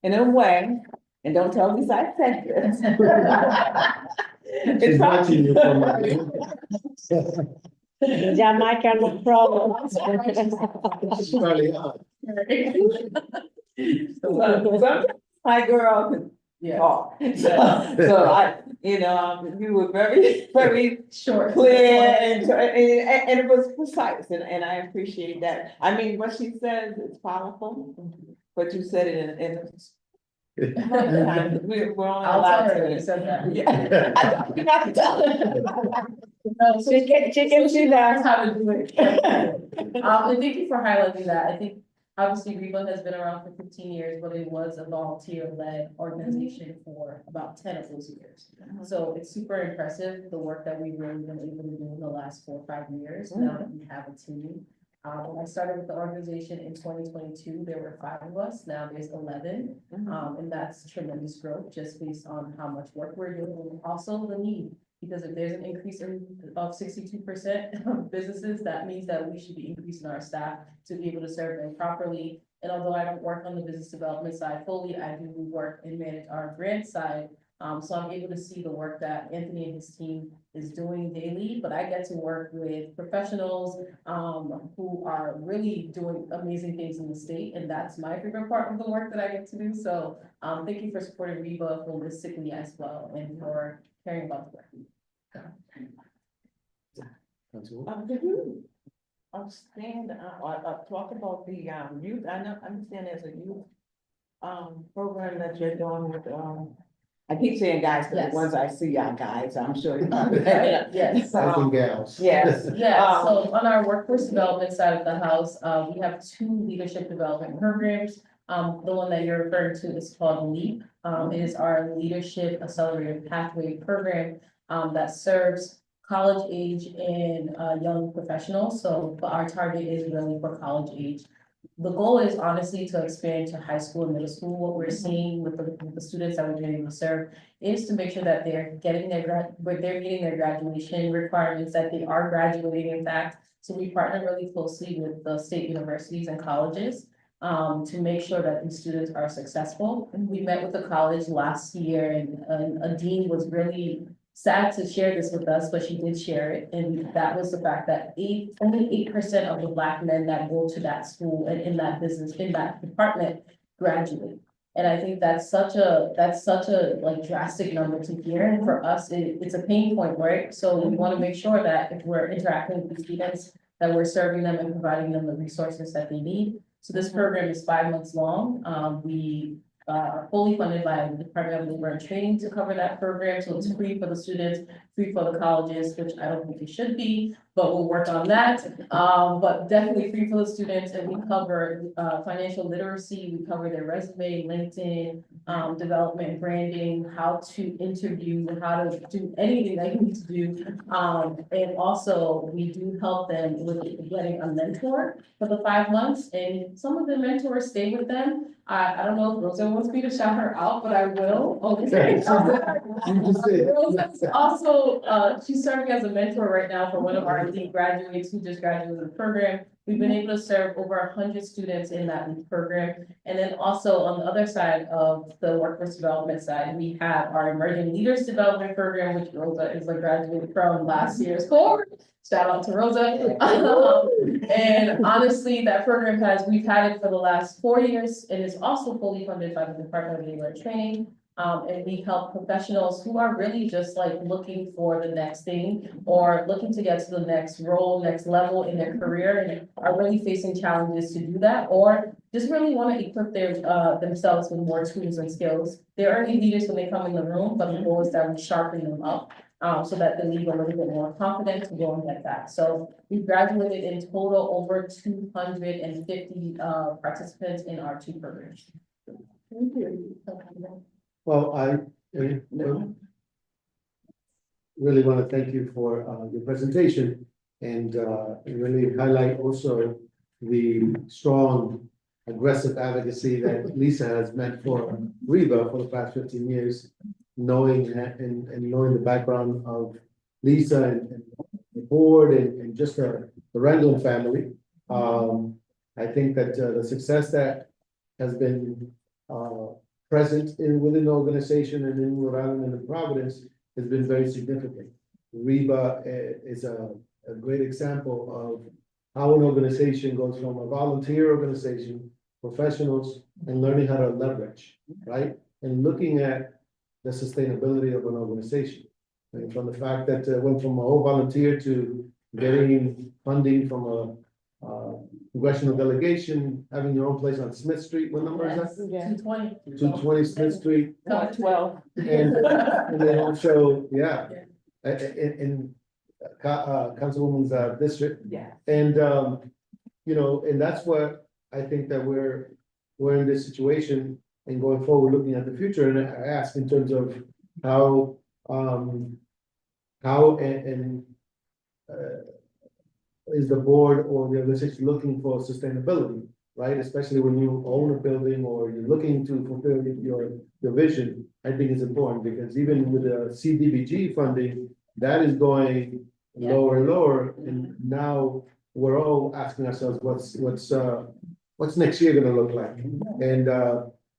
in a way, and don't tell me I said this. She's watching you from Jamaica, no problem. She's probably out. Sometimes my girl can talk. So I, you were very, very Short. clear and it was precise, and I appreciate that. I mean, what she says is powerful, but you said it in We're only I'll allowed tell her you to. said that. Yeah. I'm not telling her. No, so Chicken she see knows that. how to do it. And thank you for highlighting that. I think obviously Reba has been around for 15 years, but it was a volunteer-led organization for about 10 of those years. So it's super impressive, the work that we've really been able to do in the last 4 or 5 years, now that we have a team. When I started with the organization in 2022, there were 5 of us, now there's 11. And that's tremendous growth just based on how much work we're doing, and also the need. Because if there's an increase of 62% of businesses, that means that we should be increasing our staff to be able to serve them properly. And although I don't work on the business development side fully, I do work and manage our grant side. So I'm able to see the work that Anthony and his team is doing daily, but I get to work with professionals who are really doing amazing things in the state, and that's my favorite part of the work that I get to do. So thank you for supporting Reba holistically as well, and for caring about the work. Did you stand, talk about the, youth, I understand there's a youth, program that you're doing with, I keep saying guys, but Yes. the ones I see are guys, I'm sure. Yes. Guys and gals. Yes. Yeah, so on our workforce development side of the house, we have 2 leadership development programs. The one that you're referring to is called LEAP. It is our Leadership Accelerated Pathway Program that serves college age and young professionals. So our target is really for college age. The goal is honestly to expand to high school and middle school. What we're seeing with the students that we're being able to serve is to make sure that they're getting their meeting their graduation requirements, that they are graduating in fact. So we partner really closely with the state universities and colleges to make sure that these students are successful. We met with the college last year, and a dean was really sad to share this with us, but she did share it, and that was the fact that only 8% of the Black men that go to that school and in that business, in that department, graduate. And I think that's such a like drastic number to hear, and for us, it's a pain point, right? So we want to make sure that if we're interacting with the students, that we're serving them and providing them the resources that they need. So this program is 5 months long. We are fully funded by the Department of Labor and Training to cover that program. So it's free for the students, free for the colleges, which I don't think it should be, but we'll work on that. But definitely free for the students, and we cover financial literacy, we cover their resume, LinkedIn, development, branding, how to interview, how to do anything that you need to do. And also we do help them with getting a mentor for the 5 months, and some of the mentors stay with them. I don't know if Rosa wants me to shout her out, but I will. Okay. You just did. Rosa's also, she's serving as a mentor right now for one of our elite graduates who just graduated the program. We've been able to serve over 100 students in that program. And then also on the other side of the workforce development side, we have our emerging leaders development program, which Rosa is a graduate from last year's cohort. Shout out to Rosa. And honestly, that program we've had it for the last 4 years, and it's also fully funded by the Department of Labor and Training. And we help professionals who are really just like looking for the next thing, or looking to get to the next role, next level in their career, and are really facing challenges to do that, or just really want to equip themselves with more tools and skills. They're already leaders when they come in the room, but the goal is that we sharpen them up. So that they leave a little bit more confident to go and get that. So we've graduated in total over 250 participants in our 2 programs. Thank you. Well, I really want to thank you for your presentation, and really highlight also the strong, aggressive advocacy that Lisa has meant for Reba for the past 15 years. Knowing and knowing the background of Lisa and the board and just the Randall family. I think that the success that has been present within the organization and in Rhode Island and in Providence has been very significant. Reba is a great example of how an organization goes from a volunteer organization, professionals, and learning how to leverage, right? And looking at the sustainability of an organization. And from the fact that went from a whole volunteer to getting funding from congressional delegation, having your own place on Smith Street, what number is that? Yeah. 220. 220 Smith Street, 12. and then also, yeah, in Councilwoman's district. Yeah. And, you know, and that's what I think that we're in this situation and going forward, looking at the future, and I ask in terms of how, is the board or the organization looking for sustainability, right? Especially when you own a building or you're looking to fulfill your vision, I think it's important, because even with the CDBG funding, that is going lower and lower, and now we're all asking ourselves, what's next year gonna look like? And,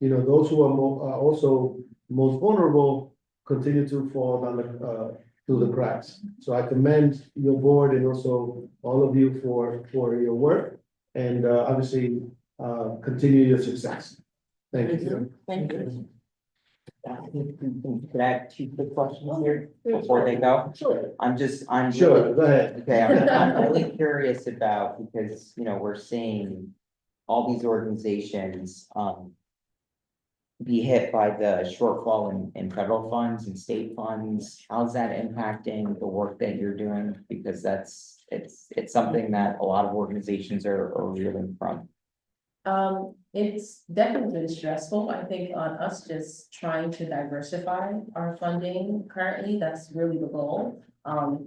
you know, those who are also most vulnerable continue to fall down through the cracks. So I commend your board and also all of you for your work, and obviously continue your success. Thank you. Thank you. Could I have two quick questions here before they go? Sure. I'm Sure, go ahead. Okay, I'm really curious about, because, you know, we're seeing all these organizations, be hit by the shortfall in federal funds and state funds. How's that impacting the work that you're doing? Because it's something that a lot of organizations are reeling from. It's definitely been stressful, I think, on us just trying to diversify our funding currently. That's really the goal.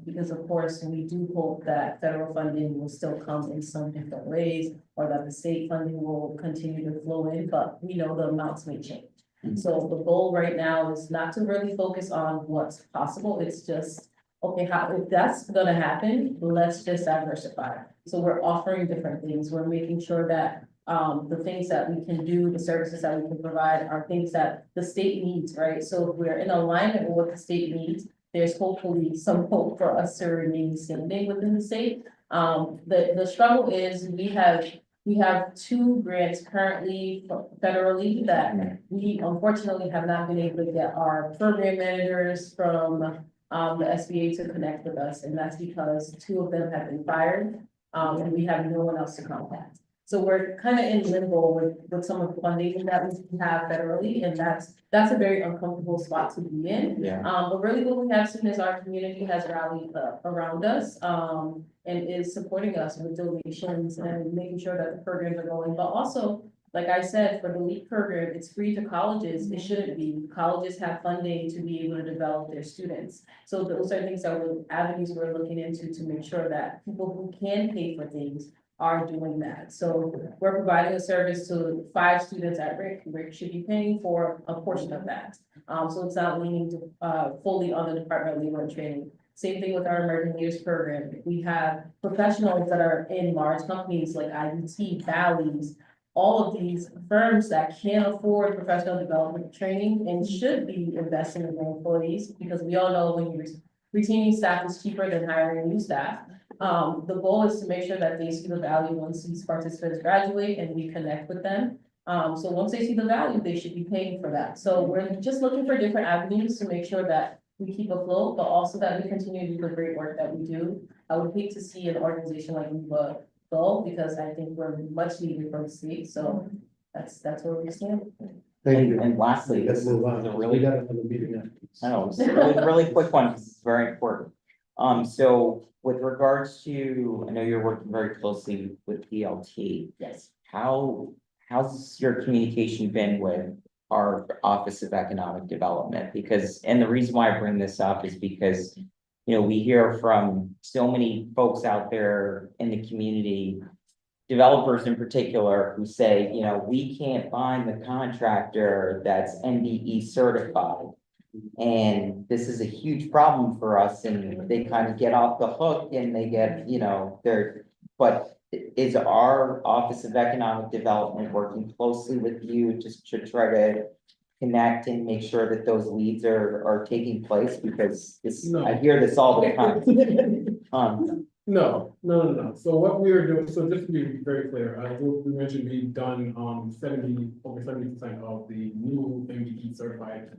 Because of course, we do hope that federal funding will still come in some different ways, or that the state funding will continue to flow in, but we know the amounts may change. So the goal right now is not to really focus on what's possible, it's just, okay, if that's gonna happen, let's just diversify. So we're offering different things, we're making sure that the things that we can do, the services that we can provide are things that the state needs, right? So if we're in alignment with what the state needs, there's hopefully some hope for us to remain standing within the state. The struggle is we have 2 grants currently federally that we unfortunately have not been able to get our program managers from the SBA to connect with us, and that's because 2 of them have been fired, and we have no one else to contact. So we're kind of in limbo with some of the funding that we have federally, and that's a very uncomfortable spot to be in. Yeah. But really what we have seen is our community has rallied around us, and is supporting us with donations and making sure that the programs are going. But also, like I said, for the LEAP program, it's free to colleges. It shouldn't be. Colleges have funding to be able to develop their students. So those are things avenues we're looking into to make sure that people who can pay for things are doing that. So we're providing a service to 5 students at Rick. Rick should be paying for a portion of that. So it's not leaning fully on the Department of Labor and Training. Same thing with our emerging leaders program. We have professionals that are in large companies like IUT, Bally's, all of these firms that can't afford professional development training and should be investing in their employees, because we all know when you're retaining staff is cheaper than hiring new staff. The goal is to make sure that they see the value once these participants graduate and we connect with them. So once they see the value, they should be paying for that. So we're just looking for different avenues to make sure that we keep afloat, but also that we continue to do the great work that we do. I would hate to see an organization like UBA go, because I think we're much needed from the state. So that's where we stand. Thank you. And lastly, Let's this is move on. a We really, got another meeting after this. I know, it's a really quick one, because it's very important. So with regards to, I know you're working very closely with DLT. Yes. How's your communication been with our Office of Economic Development? Because, and the reason why I bring this up is because, you know, we hear from so many folks out there in the community, developers in particular, who say, you know, we can't find the contractor that's NDE certified. And this is a huge problem for us, and they kind of get off the hook and they get, you know, but is our Office of Economic Development working closely with you just to try to connect and make sure that those leads are taking place? Because I hear this all the time. No. So what we are doing, so just to be very clear, as we mentioned, we've done over 70% of the new MBE certified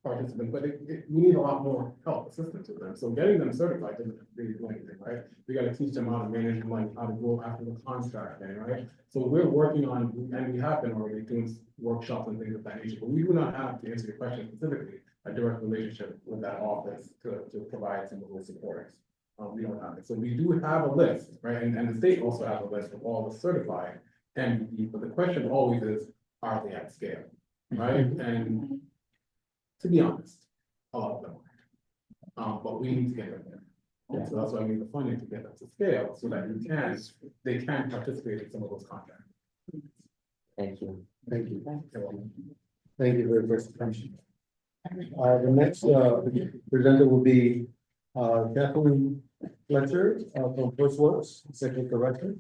participants, but we need a lot more help, assistance with them. So getting them certified doesn't really do anything, right? We gotta teach them how to manage money, how to go after the contract thing, right? So we're working on, and we have been already doing workshops and things of that nature, but we do not have, to answer your question specifically, a direct relationship with that office to provide some of those supports. We don't have it. So we do have a list, right? And the state also has a list of all the certified MDE, but the question always is, are they at scale, right? And to be honest, a lot of them are. But we need to get them there. And so that's why we need the funding to get them to scale so that they can participate in some of those contracts. Thank you. Thank you. Thank you for your presentation. The next presenter will be Kathleen Fletcher from First Works, Executive Director.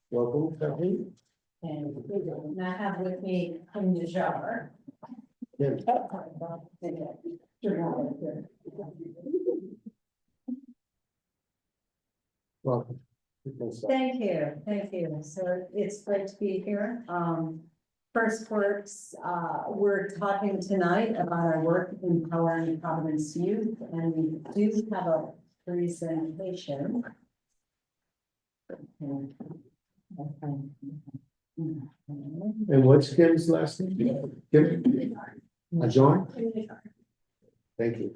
Welcome, Kathleen. And I have with me in the jar. Yeah. Welcome. Thank you. So it's great to be here. First Works, we're talking tonight about our work empowering Providence youth, and we do have a presentation. And what's Kim's last name? Kim? John? Thank you.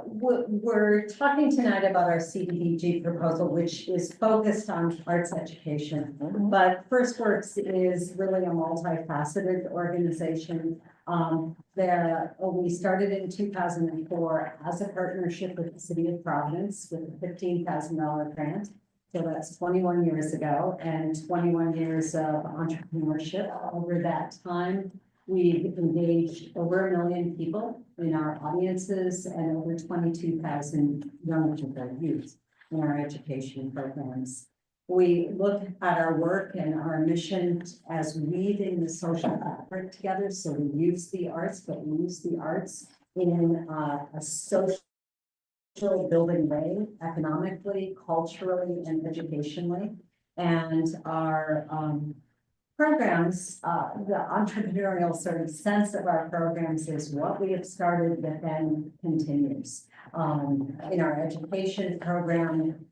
We're talking tonight about our CDBG proposal, which is focused on arts education. But First Works is really a multifaceted organization. We started in 2004 as a partnership with the City of Providence with a $15,000 grant. So that's 21 years ago, and 21 years of entrepreneurship. Over that time, we've engaged over 1 million people in our audiences and over 22,000 young people, youth, in our education programs. We look at our work and our mission as weaving the social fabric together. So we use the arts, but we use the arts in a social building way, economically, culturally, and educationally. And our programs, the entrepreneurial sort of sense of our programs is what we have started that then continues. In our education program,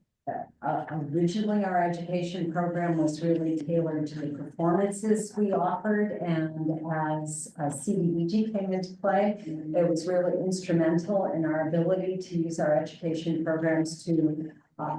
originally our education program was really tailored to the performances we offered, and as CDBG came into play, it was really instrumental in our ability to use our education programs to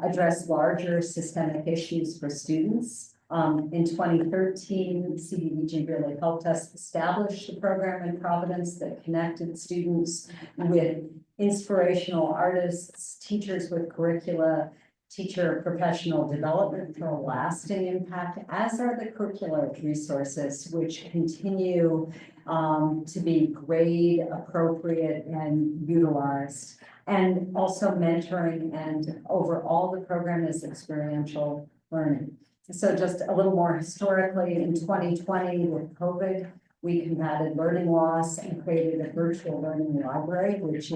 address larger systemic issues for students. In 2013, CDBG really helped us establish the program in Providence that connected students with inspirational artists, teachers with curricula, teacher professional development for a lasting impact, as are the curricular resources, which continue to be grade appropriate and utilized. And also mentoring, and overall the program is experiential learning. So just a little more historically, in 2020 with COVID, we combated learning loss and created a virtual learning library, which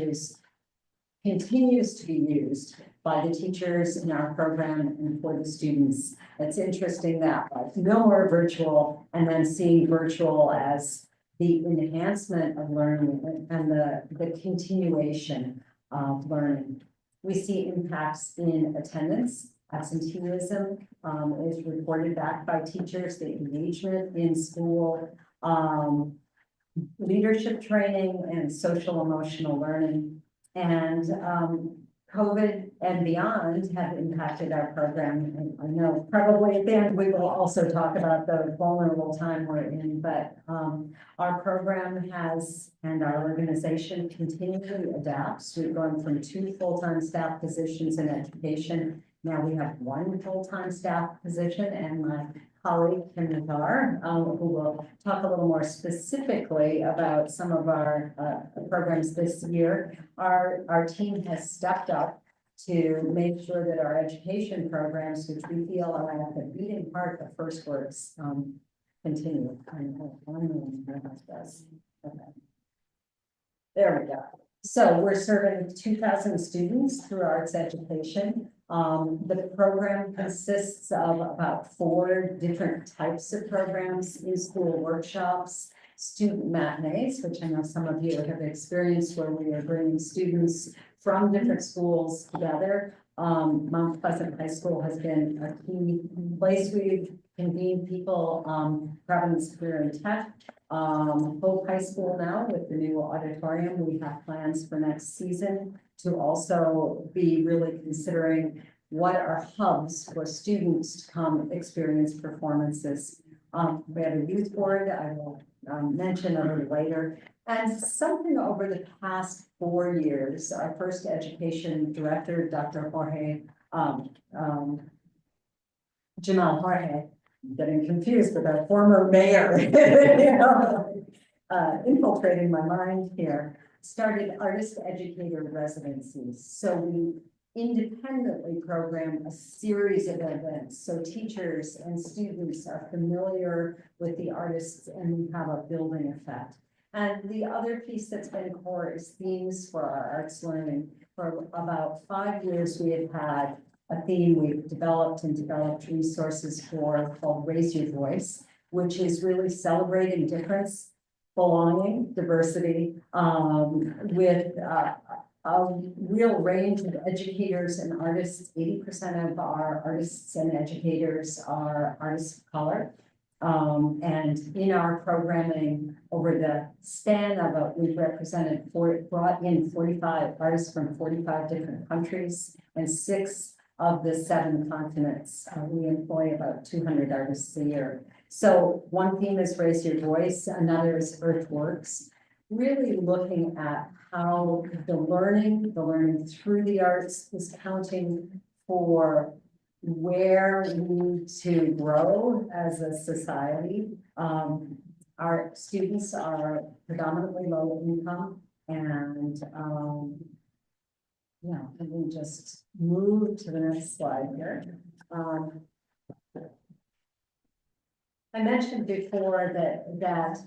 continues to be used by the teachers in our program and for the students. It's interesting that no more virtual, and then seeing virtual as the enhancement of learning and the continuation of learning. We see impacts in attendance. Absenteeism is reported back by teachers, the engagement in school, leadership training, and social emotional learning. And COVID and beyond have impacted our program. And I know probably at the end we will also talk about the vulnerable time we're in, but our program has, and our organization continually adapts. We've gone from 2 full-time staff positions in education. Now we have 1 full-time staff position, and my colleague Kim Nagar, who will talk a little more specifically about some of our programs this year. Our team has stepped up to make sure that our education programs, which we feel are at the beating heart of First Works, continue. There we go. So we're serving 2,000 students through arts education. The program consists of about 4 different types of programs: in-school workshops, student matinees, which I know some of you have experienced, where we are bringing students from different schools together. Mount Pleasant High School has been a key place we've convened people, Providence Career and Tech. Hope High School now with the new auditorium, we have plans for next season to also be really considering what are hubs for students to come experience performances. We have a youth board, I will mention a little later. And something over the past 4 years, our first education director, Dr. Jamal Jorge, getting confused with our former mayor, infiltrating my mind here, started artist educator residencies. So we independently program a series of events. So teachers and students are familiar with the artists and we have a building effect. And the other piece that's been core is themes for our arts learning. For about 5 years, we have had a theme we've developed resources for called Raise Your Voice, which is really celebrating difference, belonging, diversity, with a real range of educators and artists. 80% of our artists and educators are artists of color. And in our programming over the span of it, we've brought in 45 artists from 45 different countries and 6 of the 7 continents. We employ about 200 artists a year. So one theme is Raise Your Voice, another is Earthworks, really looking at how the learning through the arts is counting for where we need to grow as a society. Our students are predominantly low income and yeah, let me just move to the next slide here. I mentioned before that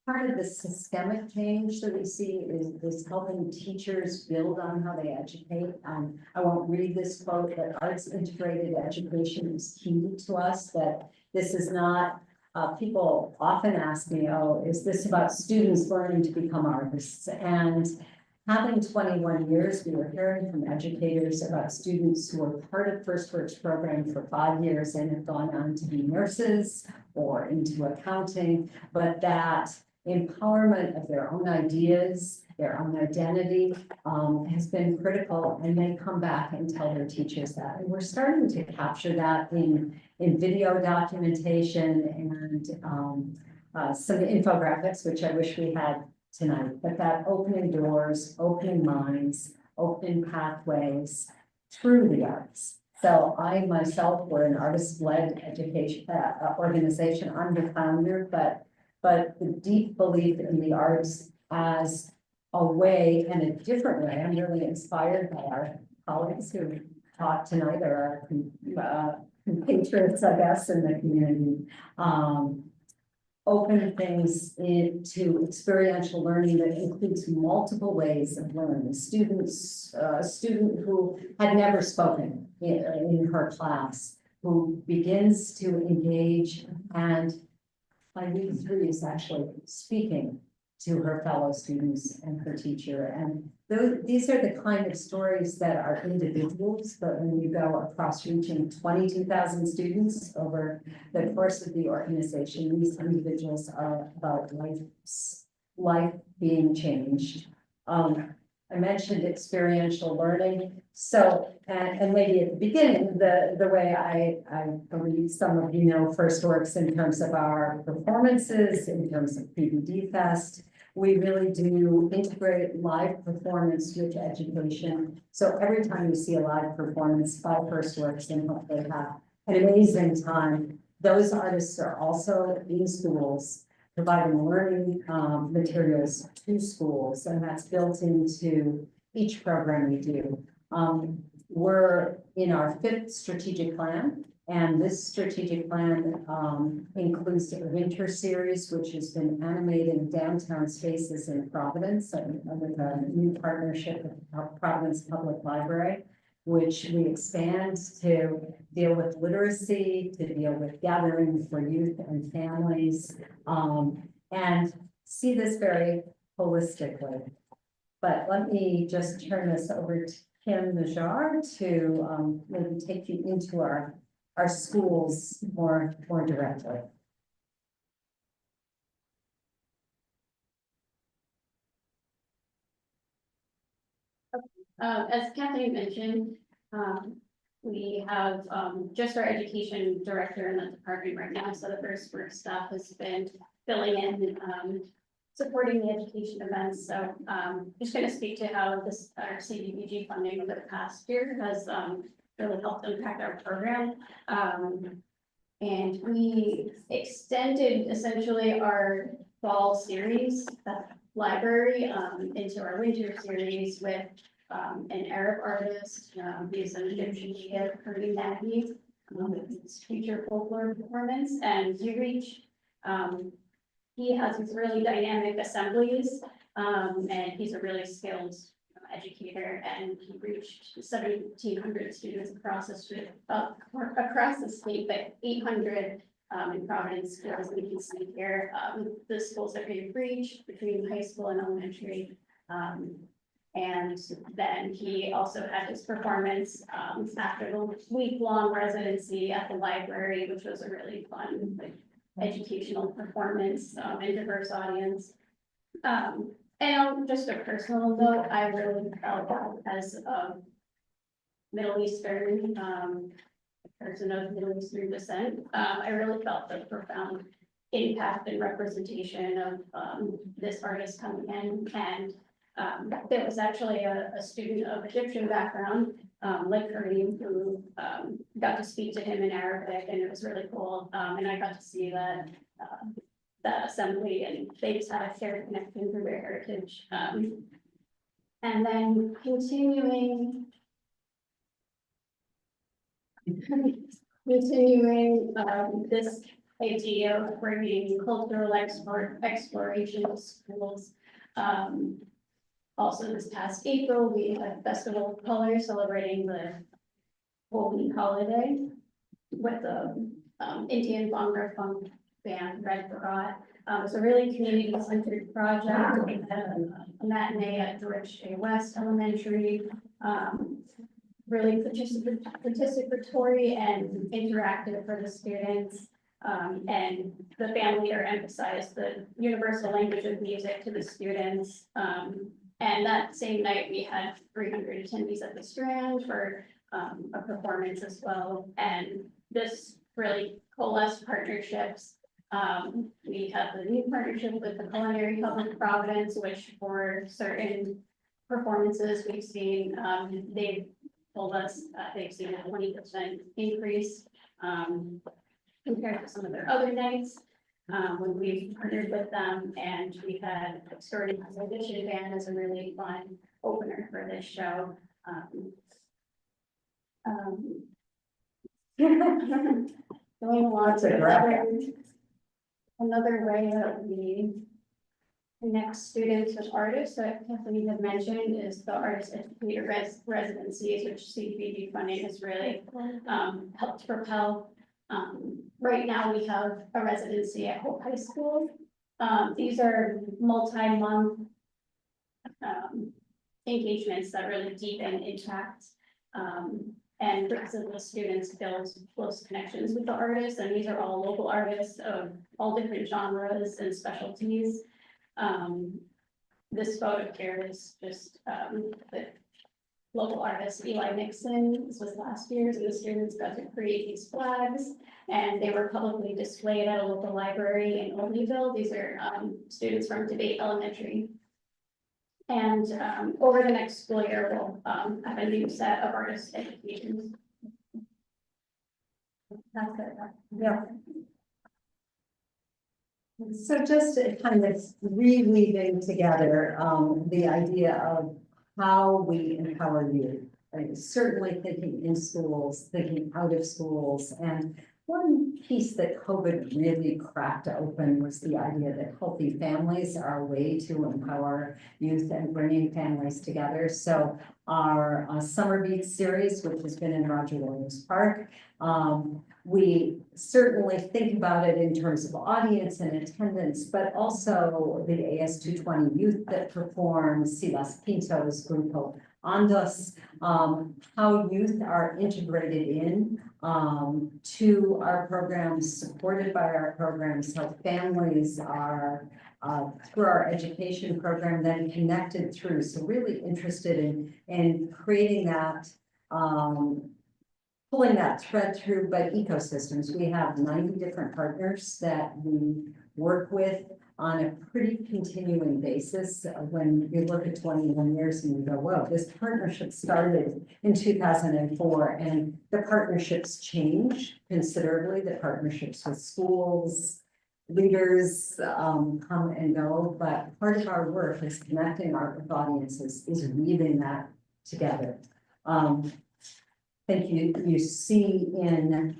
part of the systemic change that we see is helping teachers build on how they educate. I won't read this quote, but arts integrated education is key to us, that this is not, people often ask me, oh, is this about students learning to become artists? And having 21 years, we were hearing from educators about students who were part of First Works program for 5 years and have gone on to be nurses or into accounting, but that empowerment of their own ideas, their own identity has been critical, and they come back and tell their teachers that. And we're starting to capture that in video documentation and some infographics, which I wish we had tonight, but that opening doors, opening minds, opening pathways through the arts. So I myself were an artist-led education organization. I'm the founder, but the deep belief in the arts as a way and a different way. I'm really inspired by our colleagues who taught tonight, or our compatriots, I guess, in the community. Open things into experiential learning that includes multiple ways of learning. Students, a student who had never spoken in her class, who begins to engage, and by week 3 is actually speaking to her fellow students and her teacher. And these are the kind of stories that are individuals, but when you go across reaching 22,000 students over the course of the organization, these individuals are about life being changed. I mentioned experiential learning. So, and maybe at the beginning, the way I believe some of you know First Works in terms of our performances, in terms of PBD Fest, we really do integrate live performance with education. So every time you see a live performance by First Works, and hopefully have an amazing time, those artists are also in schools providing learning materials to schools, and that's built into each program we do. We're in our 5th strategic plan, and this strategic plan includes a winter series, which has been animating downtown spaces in Providence with a new partnership with Providence Public Library, which we expand to deal with literacy, to deal with gathering for youth and families. And see this very holistically. But let me just turn this over to Kim Najjar to maybe take you into our schools more directly. As Kathleen mentioned, we have, just our education director in that department right now, so the first group staff has been filling in, supporting the education events, so, just gonna speak to how this, our CDBG funding over the past year has, really helped impact our program. And we extended essentially our fall series, library, into our winter series with an Arab artist, he's an Egyptian Kurdi Nahdi, it's feature folklore performance, and you reach, he has these really dynamic assemblies, and he's a really skilled educator, and he reached 1,700 students across the street, across the state, but 800 in Providence schools, we can see here, the schools that we've reached between high school and elementary. And then he also had his performance after the week-long residency at the library, which was a really fun, like, educational performance and diverse audience. And on just a personal note, I really felt as a Middle Eastern person of Middle Eastern descent, I really felt the profound impact and representation of this artist coming in. And there was actually a student of Egyptian background, like Kareem, who got to speak to him in Arabic, and it was really cool. And I got to see that assembly, and they just had a shared connection through their heritage. And then continuing this idea of bringing cultural exploration to schools. Also this past April, we had Festival of Colors celebrating the Holy Holiday with the Indian Bhangra funk band Red Barat. It's a really community-centered project. We had a matinee at George J. West Elementary. Really participatory and interactive for the students. And the band leader emphasized the universal language of music to the students. And that same night, we had 300 attendees at the Strand for a performance as well. And this really coalesced partnerships. We have the new partnership with the Culinary Hub of Providence, which for certain performances we've seen, they've told us they've seen a 20% increase compared to some of their other nights. When we partnered with them, and we had Extraordinary Audition Band as a really fun opener for this show. Going along to another way that we connect students with artists that Kathleen had mentioned is the artist educator residencies, which CDBG funding has really helped propel. Right now we have a residency at Hope High School. These are multi-month engagements that really deepen impact. And because of the students build close connections with the artists, and these are all local artists of all different genres and specialties. This photo here is just the local artist Eli Nixon. This was last year's, and the students got to create these flags, and they were publicly displayed at a local library in Oldeyville. These are students from Debate Elementary. And over the next school year, we'll have a new set of artist education. That's it. Yeah. So just to kind of reweaving together, the idea of how we empower youth, right? Certainly thinking in schools, thinking out of schools, and one piece that COVID really cracked open was the idea that healthy families are a way to empower youth and bringing families together. So our Summer Beat series, which has been in Roger Williams Park, we certainly think about it in terms of audience and attendance, but also the AS 220 youth that performs, Silas Pinto's Grupo Andos, how youth are integrated in to our programs, supported by our programs, how families are through our education program, then connected through. So really interested in creating that, pulling that thread through, but ecosystems. We have 90 different partners that we work with on a pretty continuing basis. When you look at 21 years and you go, whoa, this partnership started in 2004, and the partnerships change considerably. The partnerships with schools, leaders come and go, but part of our work is connecting our audiences, is weaving that together. I think you see in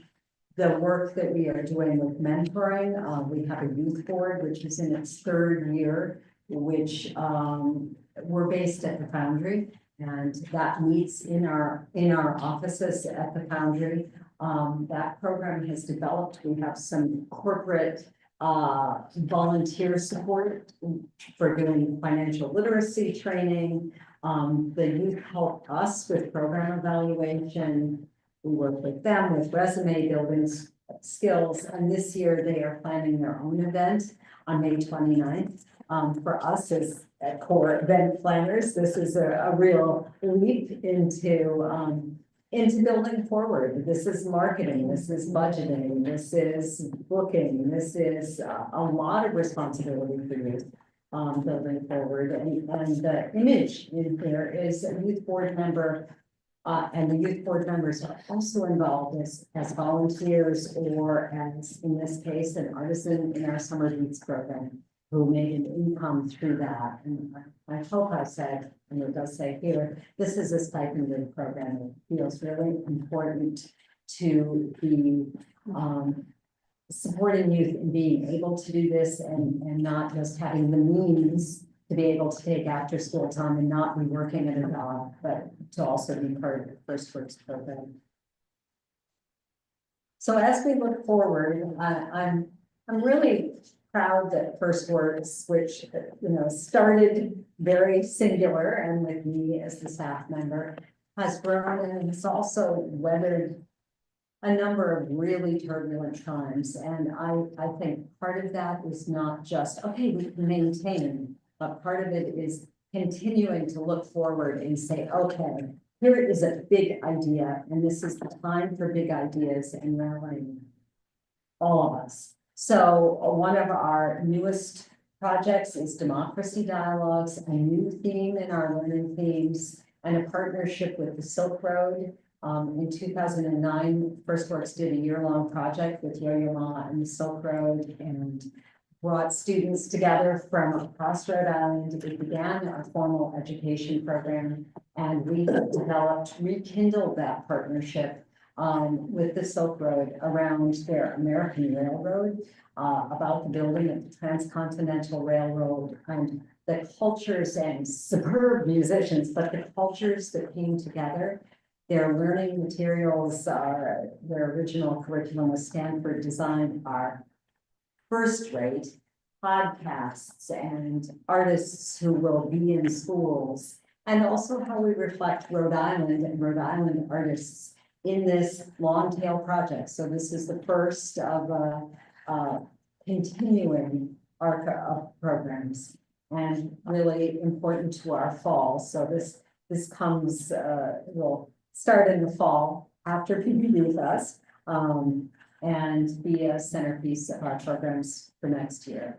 the work that we are doing with mentoring. We have a youth board, which is in its third year, which we're based at the Foundry, and that meets in our offices at the Foundry. That program has developed. We have some corporate volunteer support for doing financial literacy training. The youth help us with program evaluation. We work with them with resume building skills, and this year they are planning their own event on May 29th. For us as core event planners, this is a real leap into building forward. This is marketing, this is budgeting, this is booking, this is a lot of responsibility for youth. Building forward, and the image in here is a youth board member. And the youth board members are also involved as volunteers, or as, in this case, an artisan in our Summer Beats program who made an income through that. And I hope I said, and it does say here, this is a stipended program. It feels really important to be supporting youth and being able to do this, and not just having the means to be able to take after school time and not be working at a job, but to also be part of the First Works program. So as we look forward, I'm really proud that First Works, which started very singular and with me as the staff member, has grown and has also weathered a number of really turbulent times. And I think part of that is not just, okay, we can maintain, but part of it is continuing to look forward and say, okay, here is a big idea, and this is the time for big ideas and rallying all of us. So one of our newest projects is Democracy Dialogues, a new theme in our learning themes, and a partnership with the Silk Road. In 2009, First Works did a year-long project with Yo-Yo Ma and the Silk Road, and brought students together from across Rhode Island. It began a formal education program, and we rekindled that partnership with the Silk Road around their American Railroad, about the building of the Transcontinental Railroad, and the cultures and superb musicians, but the cultures that came together. Their learning materials are, their original curriculum was Stanford designed, are first rate. Podcasts and artists who will be in schools, and also how we reflect Rhode Island and Rhode Island artists in this long tail project. So this is the first of a continuing arc of programs, and really important to our fall. So this comes, will start in the fall after PPD Fest, and be a centerpiece of our programs for next year.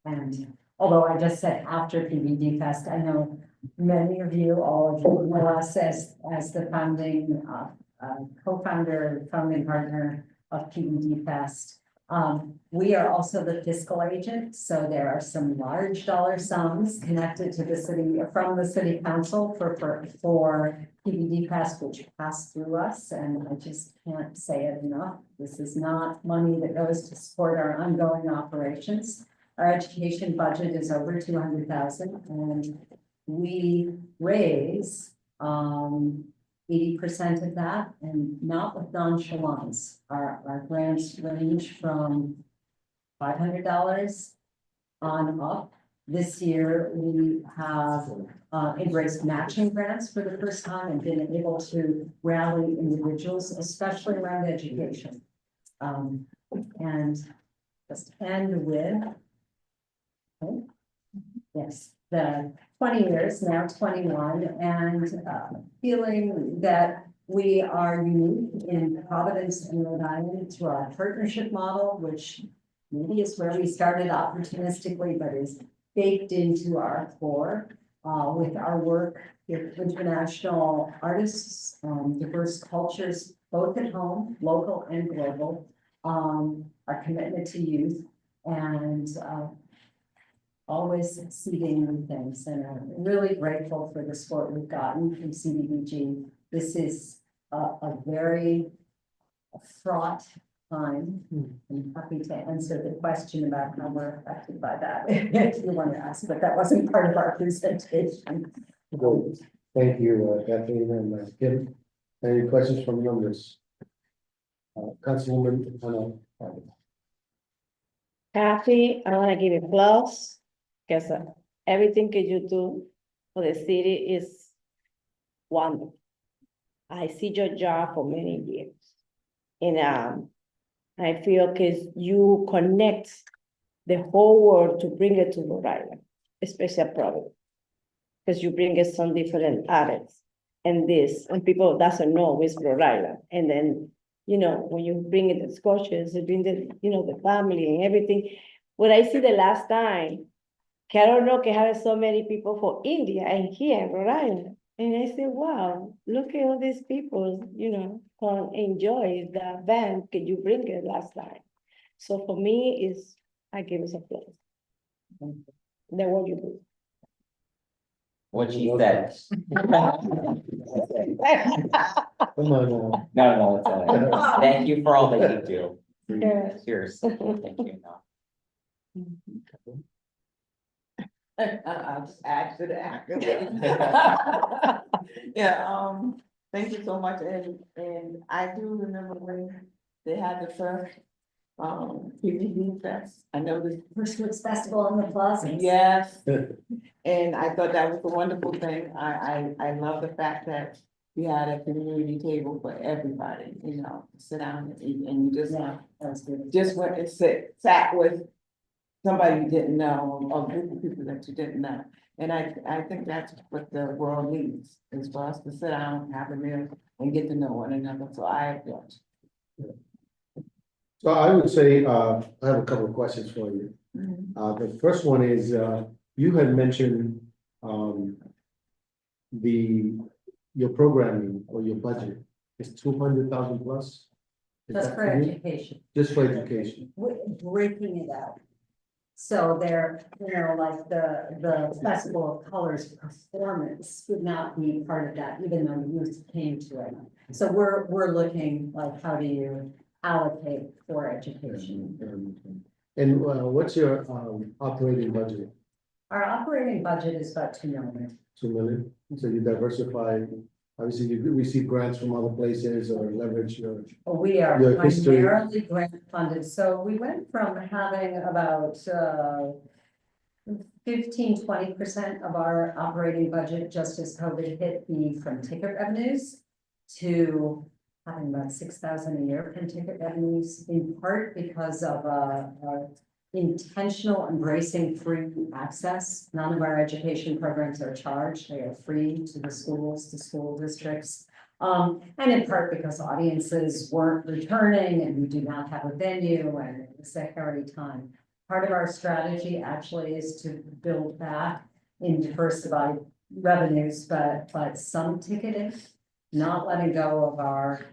And although I just said after PVD Fest, I know many of you, all of you know us as the founding co-founder, founding partner of PVD Fest. We are also the fiscal agent, so there are some large dollar sums connected to the city, from the city council for PBD Press, which pass through us, and I just can't say it enough. This is not money that goes to support our ongoing operations. Our education budget is over 200,000, and we raise 80% of that, and not with nonchalance. Our grants range from $500 on up. This year, we have embraced matching grants for the first time and been able to rally individuals, especially around education. And just end with, okay. Yes, the 20 years, now 21, and feeling that we are unique in Providence and Rhode Island through our partnership model, which maybe is where we started opportunistically, but is baked into our core with our work with international artists, diverse cultures, both at home, local and global, our commitment to youth, and always seeding new things. And I'm really grateful for the support we've gotten from CDBG. This is a very fraught time. I'm happy to answer the question about how we're affected by that if you want to ask, but that wasn't part of our presentation. Good. Thank you, Kathleen and Kim. Any questions from members? Councilwoman, Kathy, I wanna give you applause, because everything that you do for the city is wonderful. I see your job for many years. And I feel because you connect the whole world to bring it to Rhode Island, especially Providence. Because you bring us some different artists and this, and people doesn't know it's Rhode Island. And then, you know, when you bring it to Scotians, you bring the, you know, the family and everything. What I see the last time, que I don't know, que have so many people for India and here in Rhode Island. And I said, wow, look at all these people, you know, can enjoy the event that you bring it last time. So for me, is I give us applause. The work you do. What she said. come on. No, it's all right. Thank you for all that you do. Yeah. Seriously, thank you. I'll just add to that. Yeah, thank you so much, and I do remember when they had the first, PVD Fest. I know this. First Works Festival in the Plaza. Yes, and I thought that was a wonderful thing. I love the fact that we had a community table for everybody, you know, sit down and eat, and you just, Yeah, that was good. just went and sat with somebody you didn't know, or a group of people that you didn't know. And I think that's what the world needs, is for us to sit down, have a meal, and get to know one another. So I applaud you. So I would say, I have a couple of questions for you. The first one is, you had mentioned, your programming or your budget is 200,000 plus? Is Just that for correct? education, Just for education. we're breaking it out. So there, you know, like the Festival of Colors performance would not be part of that, even though youth came to it. So we're looking like, how do you allocate for education? And what's your operating budget? Our operating budget is about 2 million. 2 million? So you diversify, obviously you receive grants from other places or leverage your. We are Your history. primarily grant funded, so we went from having about 15-20% of our operating budget just as COVID hit be from ticket revenues to having about 6,000 a year from ticket revenues, in part because of intentional embracing free access. None of our education programs are charged, they are free to the schools, to school districts. And in part because audiences weren't returning and we do not have a venue and it was a hairy time. Part of our strategy actually is to build back in diversified revenues, but some ticketing, not letting go of our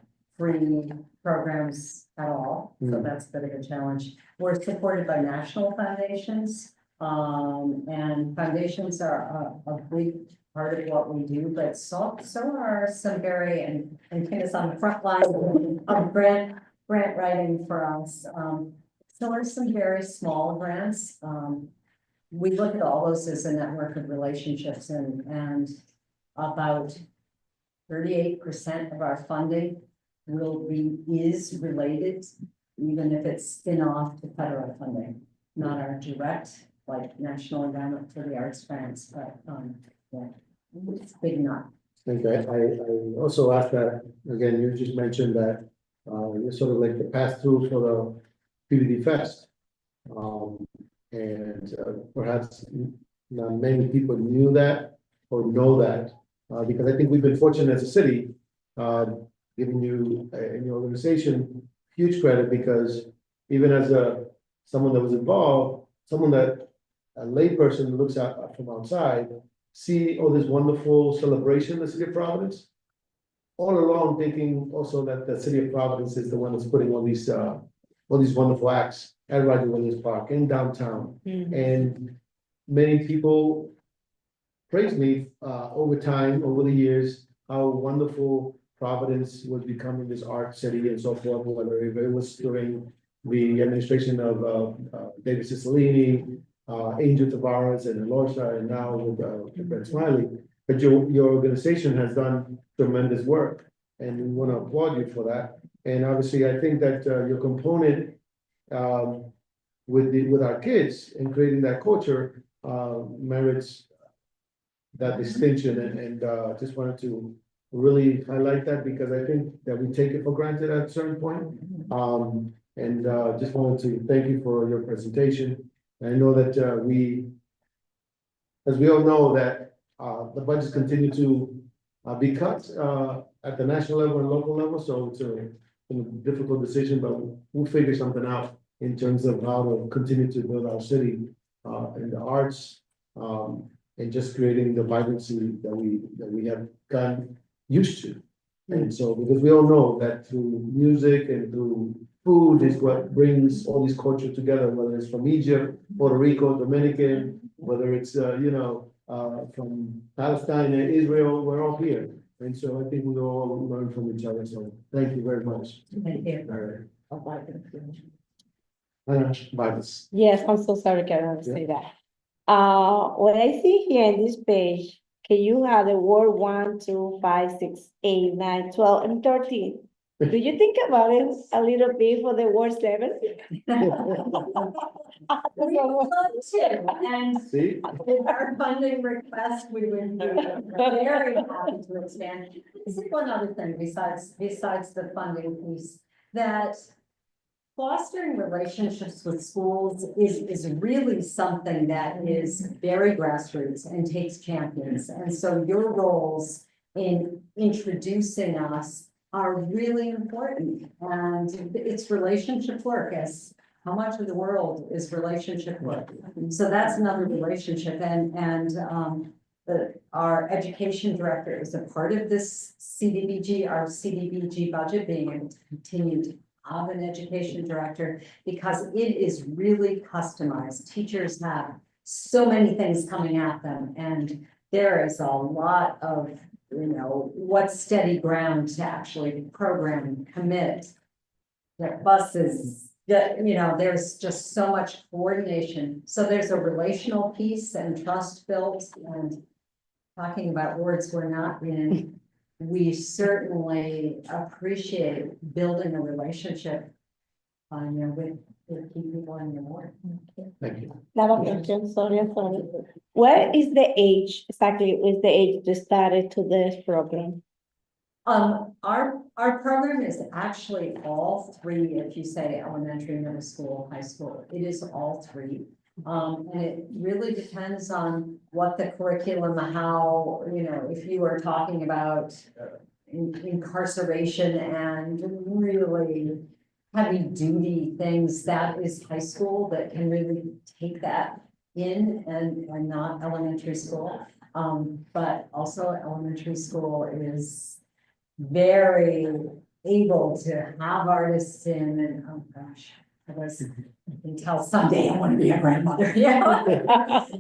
free programs at all, so Mm. that's a bit of a challenge. We're supported by national foundations, and foundations are a big part of what we do, but so are some very, and Kim is on the front line of grant writing for us. So are some very small grants. We look at all those as a network of relationships, and about 38% of our funding is related, even if it's spin-off to federal funding, not our direct, like National Endowment for the Arts grants, but, yeah, it's big enough. Okay, I also asked that, again, you just mentioned that, you're sort of like the pass-through for the PVD Fest. And perhaps not many people knew that or know that, because I think we've been fortunate as a city, giving you in your organization huge credit, because even as someone that was involved, someone that a layperson looks at from outside, see all this wonderful celebration in the city of Providence. All along thinking also that the city of Providence is the one that's putting all these wonderful acts at Roger Williams Park in downtown. And many people praised me over time, over the years, how wonderful Providence was becoming this art city and so forth, whether it was during the administration of David Cicilline, Angel Tavares and Lorsa, and now with Brett Smiley. But your organization has done tremendous work, and we want to applaud you for that. And obviously, I think that your component with our kids and creating that culture merits that distinction, and just wanted to really highlight that, because I think that we take it for granted at a certain point. And just wanted to thank you for your presentation. I know that as we all know, that the budgets continue to be cut at the national level and local level, so it's a difficult decision, but we'll figure something out in terms of how to continue to build our city in the arts, and just creating the vibrancy that we have gotten used to. And so, because we all know that through music and through food is what brings all these cultures together, whether it's from Egypt, Puerto Rico, Dominican, whether it's from Palestine and Israel, we're all here. And so I think we all learn from each other. So thank you very much. Thank you. All right. Vibrance. Yes, I'm so sorry, Karen, to say that. What I see here in this page, can you have the word 1, 2, 5, 6, 8, 9, 12, and 13? Do you think about it a little bit for the word 7? We would love to, and See? with our funding request, we would be very happy to expand. This is one other thing besides the funding piece, that fostering relationships with schools is really something that is very grassroots and takes champions. And so your roles in introducing us are really important, and it's relationship work. As how much of the world is relationship work? So that's another relationship, and our education director is a part of this CDBG, our CDBG budget, being able to continue to have an education director, because it is really customized. Teachers have so many things coming at them, and there is a lot of, what's steady ground to actually program, commit. Their buses, there's just so much coordination. So there's a relational piece and trust built, and talking about words we're not in. We certainly appreciate building a relationship with key people in your board. Thank you. Another question, sorry. What is the age, exactly, is the age to start to this program? Our program is actually all three, if you say elementary, middle school, high school, it is all three. And it really depends on what the curriculum, how, if you are talking about incarceration and really heavy duty things, that is high school that can really take that in, and not elementary school. But also elementary school is very able to have artists in and, oh gosh, I can tell someday I want to be a grandmother, yeah.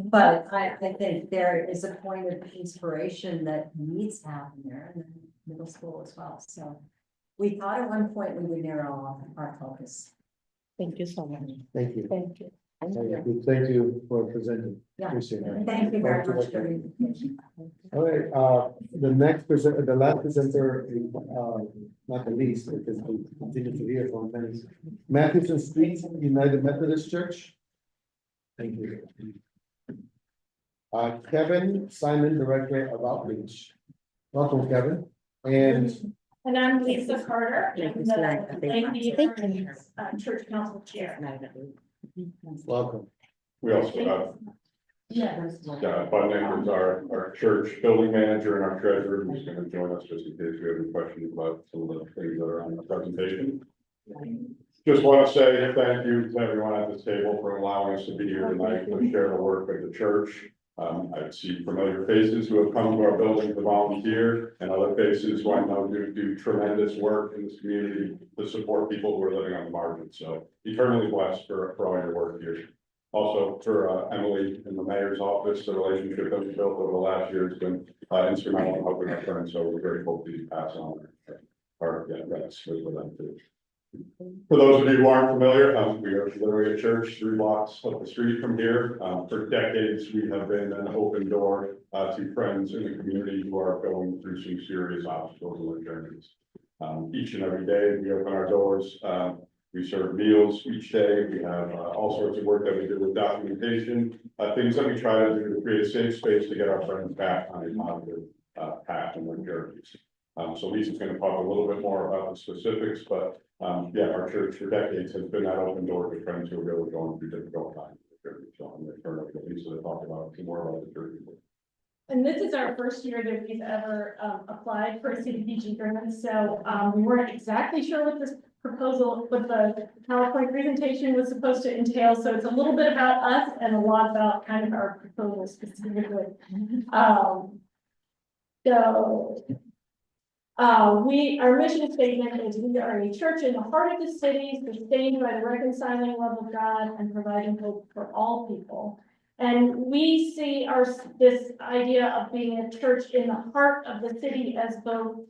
But I think there is a point of inspiration that needs to happen there and then middle school as well. So we thought at one point we would narrow our focus. Thank you so much. Thank you. Thank you. Thank you for presenting. Yeah. Appreciate it. Thank you very much for the invitation. All right, the last presenter, not the least, because we continue to hear from many. Matheson Street United Methodist Church. Thank you. Kevin Simon, Director of Outreach. Welcome, Kevin. And I'm Lisa Carter, I'm the Lady Church Council Chair. Welcome. We also have, Bud Nichols, our church building manager and our treasurer, who's going to join us just in case we have any questions about some of the things that are on the presentation. Just want to say thank you to everyone at this table for allowing us to be here tonight to share the work of the church. I see familiar faces who have come to our building to volunteer, and other faces who I know do tremendous work in this community to support people who are living on the margins. So eternally blessed for all your work here. Also for Emily in the mayor's office, the relationship that we built over the last year has been instrumental in helping our friends. So we're grateful to pass on our thanks with them too. For those of you who aren't familiar, we are literally a church 3 blocks up the street from here. For decades, we have been an open door to friends in the community who are going through some serious obstacles in their journeys. Each and every day, we open our doors. We serve meals each day. We have all sorts of work that we do with documentation, things that we try to do to create a safe space to get our friends back on a positive path in their journeys. So Lisa's going to talk a little bit more about the specifics, but our church for decades has been that open door to friends who are really going through difficult times. So I'm going to turn it over to Lisa to talk about some more about the church. And this is our first year that we've ever applied for a CDBG grant, so we weren't exactly sure what this proposal, what the PowerPoint presentation was supposed to entail, so it's a little bit about us and a lot about kind of our proposal specifically. Our mission statement is we are a church in the heart of the city, sustained by the reconciling love of God and providing hope for all people. And we see this idea of being a church in the heart of the city as both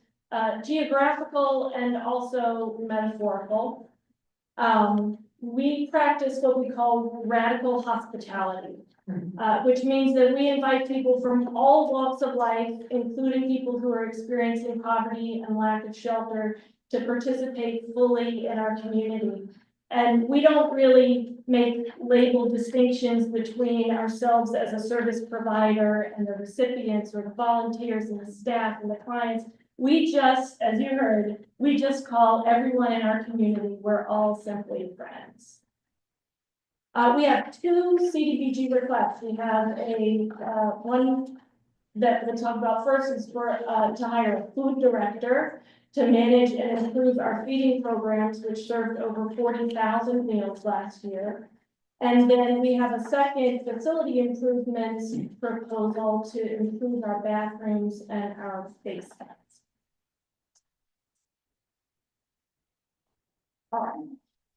geographical and also metaphorical. We practice what we call radical hospitality, which means that we invite people from all walks of life, including people who are experiencing poverty and lack of shelter, to participate fully in our community. And we don't really make label distinctions between ourselves as a service provider and the recipients or the volunteers and the staff and the clients. We just, as you heard, we just call everyone in our community, we're all simply friends. We have 2 CDBG requests. We have a one that we'll talk about first is for to hire a food director to manage and improve our feeding programs, which served over 40,000 meals last year. And then we have a second facility improvements proposal to improve our bathrooms and our basements.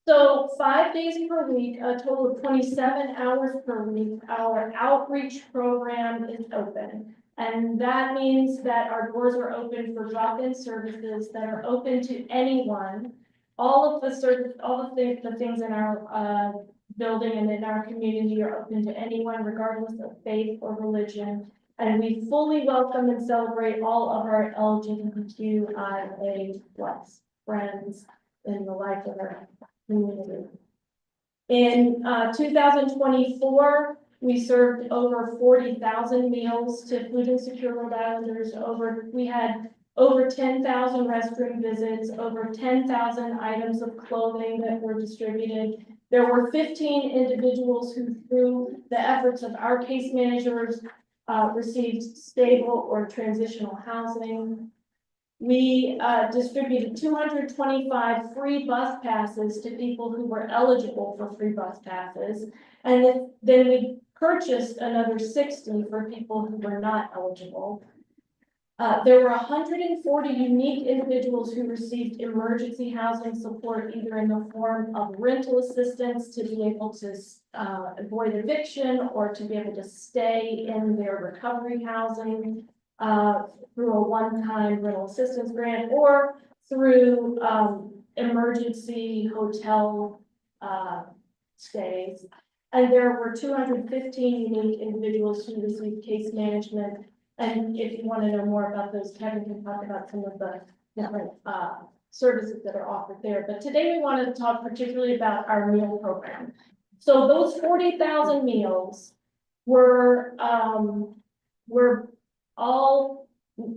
So 5 days per week, a total of 27 hours per week, our outreach program is open. And that means that our doors are open for drop-in services that are open to anyone. All of the things in our building and in our community are open to anyone, regardless of faith or religion. And we fully welcome and celebrate all of our LGBTQIA+ friends in the life of our community. In 2024, we served over 40,000 meals to food insecure Rhode Islanders. We had over 10,000 restroom visits, over 10,000 items of clothing that were distributed. There were 15 individuals who, through the efforts of our case managers, received stable or transitional housing. We distributed 225 free bus passes to people who were eligible for free bus passes. And then we purchased another 60 for people who were not eligible. There were 140 unique individuals who received emergency housing support, either in the form of rental assistance to be able to avoid eviction or to be able to stay in their recovery housing through a one-time rental assistance grant, or through emergency hotel stays. And there were 215 unique individuals who received case management. And if you want to know more about those, Kevin can talk about some of the different services that are offered there. But today we want to talk particularly about our meal program. So those 40,000 meals were all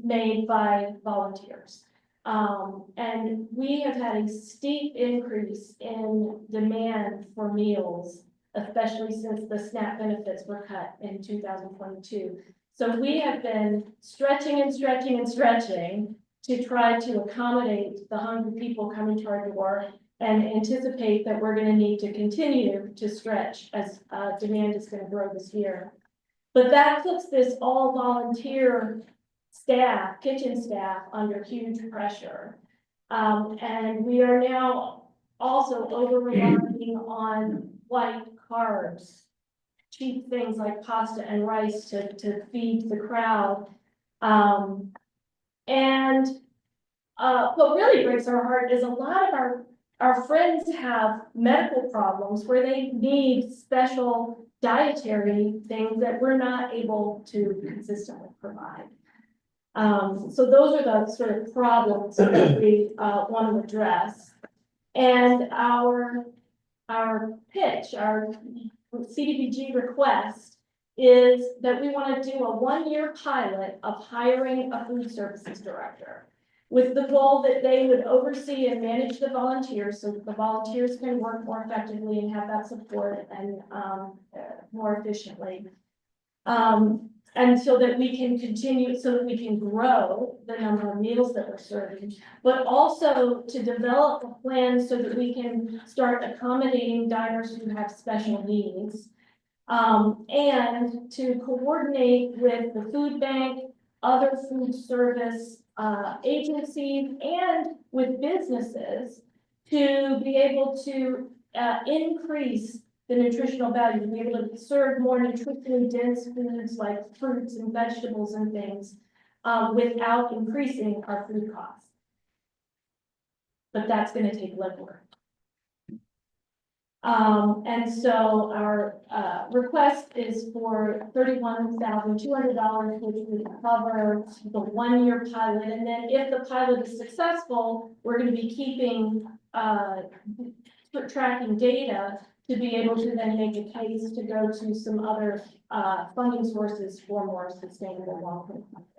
made by volunteers. And we have had a steep increase in demand for meals, especially since the SNAP benefits were cut in 2022. So we have been stretching and stretching and stretching to try to accommodate the hungry people coming to our door, and anticipate that we're going to need to continue to stretch as demand is going to grow this year. But that puts this all volunteer staff, kitchen staff, under huge pressure. And we are now also over-relying on white carbs, cheap things like pasta and rice to feed the crowd. What really breaks our heart is a lot of our friends have medical problems where they need special dietary things that we're not able to consistently provide. So those are the sort of problems that we want to address. And our pitch, our CDBG request is that we want to do a one-year pilot of hiring a food services director, with the goal that they would oversee and manage the volunteers so that the volunteers can work more effectively and have that support and more efficiently. And so that we can continue, so that we can grow the number of meals that we're serving, but also to develop a plan so that we can start accommodating diners who have special needs. And to coordinate with the food bank, other food service agencies, and with businesses to be able to increase the nutritional value, to be able to serve more nutritionally dense foods like fruits and vegetables and things without increasing our food costs. But that's going to take legwork. And so our request is for $31,200, which would cover the one-year pilot. And then if the pilot is successful, we're going to be keeping tracking data to be able to then make a case to go to some other funding sources for more sustainable long-term funding.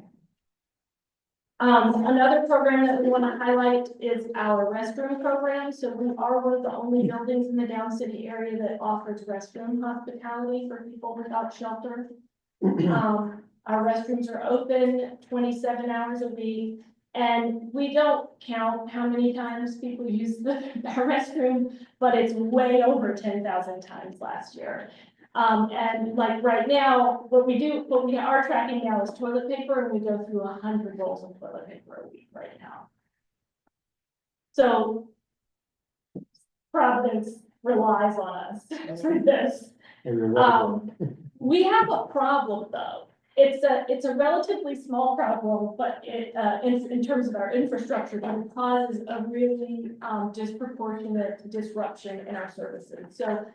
Another program that we want to highlight is our restroom program. So we are one of the only buildings in the Down City area that offers restroom hospitality for people without shelter. Our restrooms are open 27 hours a week, and we don't count how many times people use our restroom, but it's way over 10,000 times last year. And like right now, what we are tracking now is toilet paper, and we go through 100 rolls of toilet paper a week right now. So Providence relies on us for this. We have a problem though. It's a relatively small problem, but it in terms of our infrastructure, but it causes a really disproportionate disruption in our services. So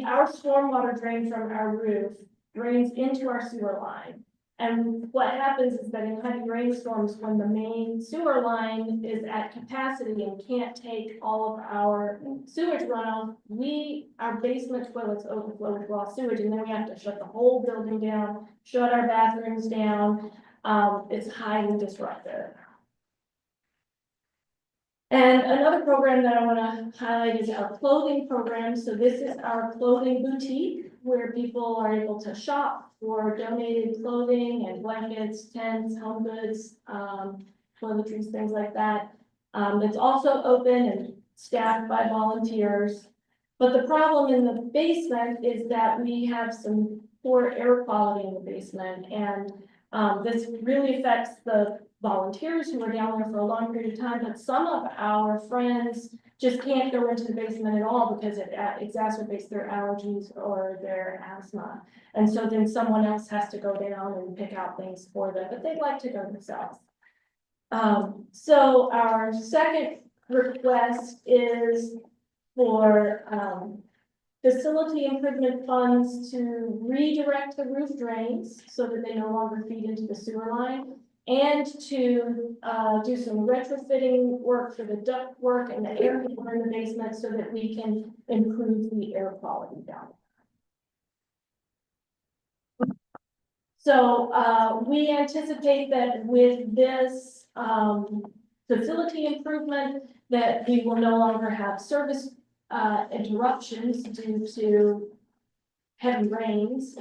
our stormwater drain from our roof drains into our sewer line. And what happens is that in heavy rainstorms, when the main sewer line is at capacity and can't take all of our sewage runoff, our basement toilets overflow with raw sewage, and then we have to shut the whole building down, shut our bathrooms down. It's highly disruptive. And another program that I want to highlight is our clothing program. So this is our clothing boutique where people are able to shop for donated clothing and blankets, tents, home goods, toiletries, things like that. It's also open and staffed by volunteers. But the problem in the basement is that we have some poor air quality in the basement, and This really affects the volunteers who are down there for a long period of time, but some of our friends just can't go into the basement at all because it exacerbates their allergies or their asthma. And so then someone else has to go down and pick out things for them, but they'd like to go themselves. So our second request is for, facility improvement funds to redirect the roof drains so that they no longer feed into the sewer line. And to, do some retrofitting work for the duct work and the air conditioner in the basement so that we can improve the air quality down. So, we anticipate that with this, facility improvement, that we will no longer have service interruptions due to heavy rains.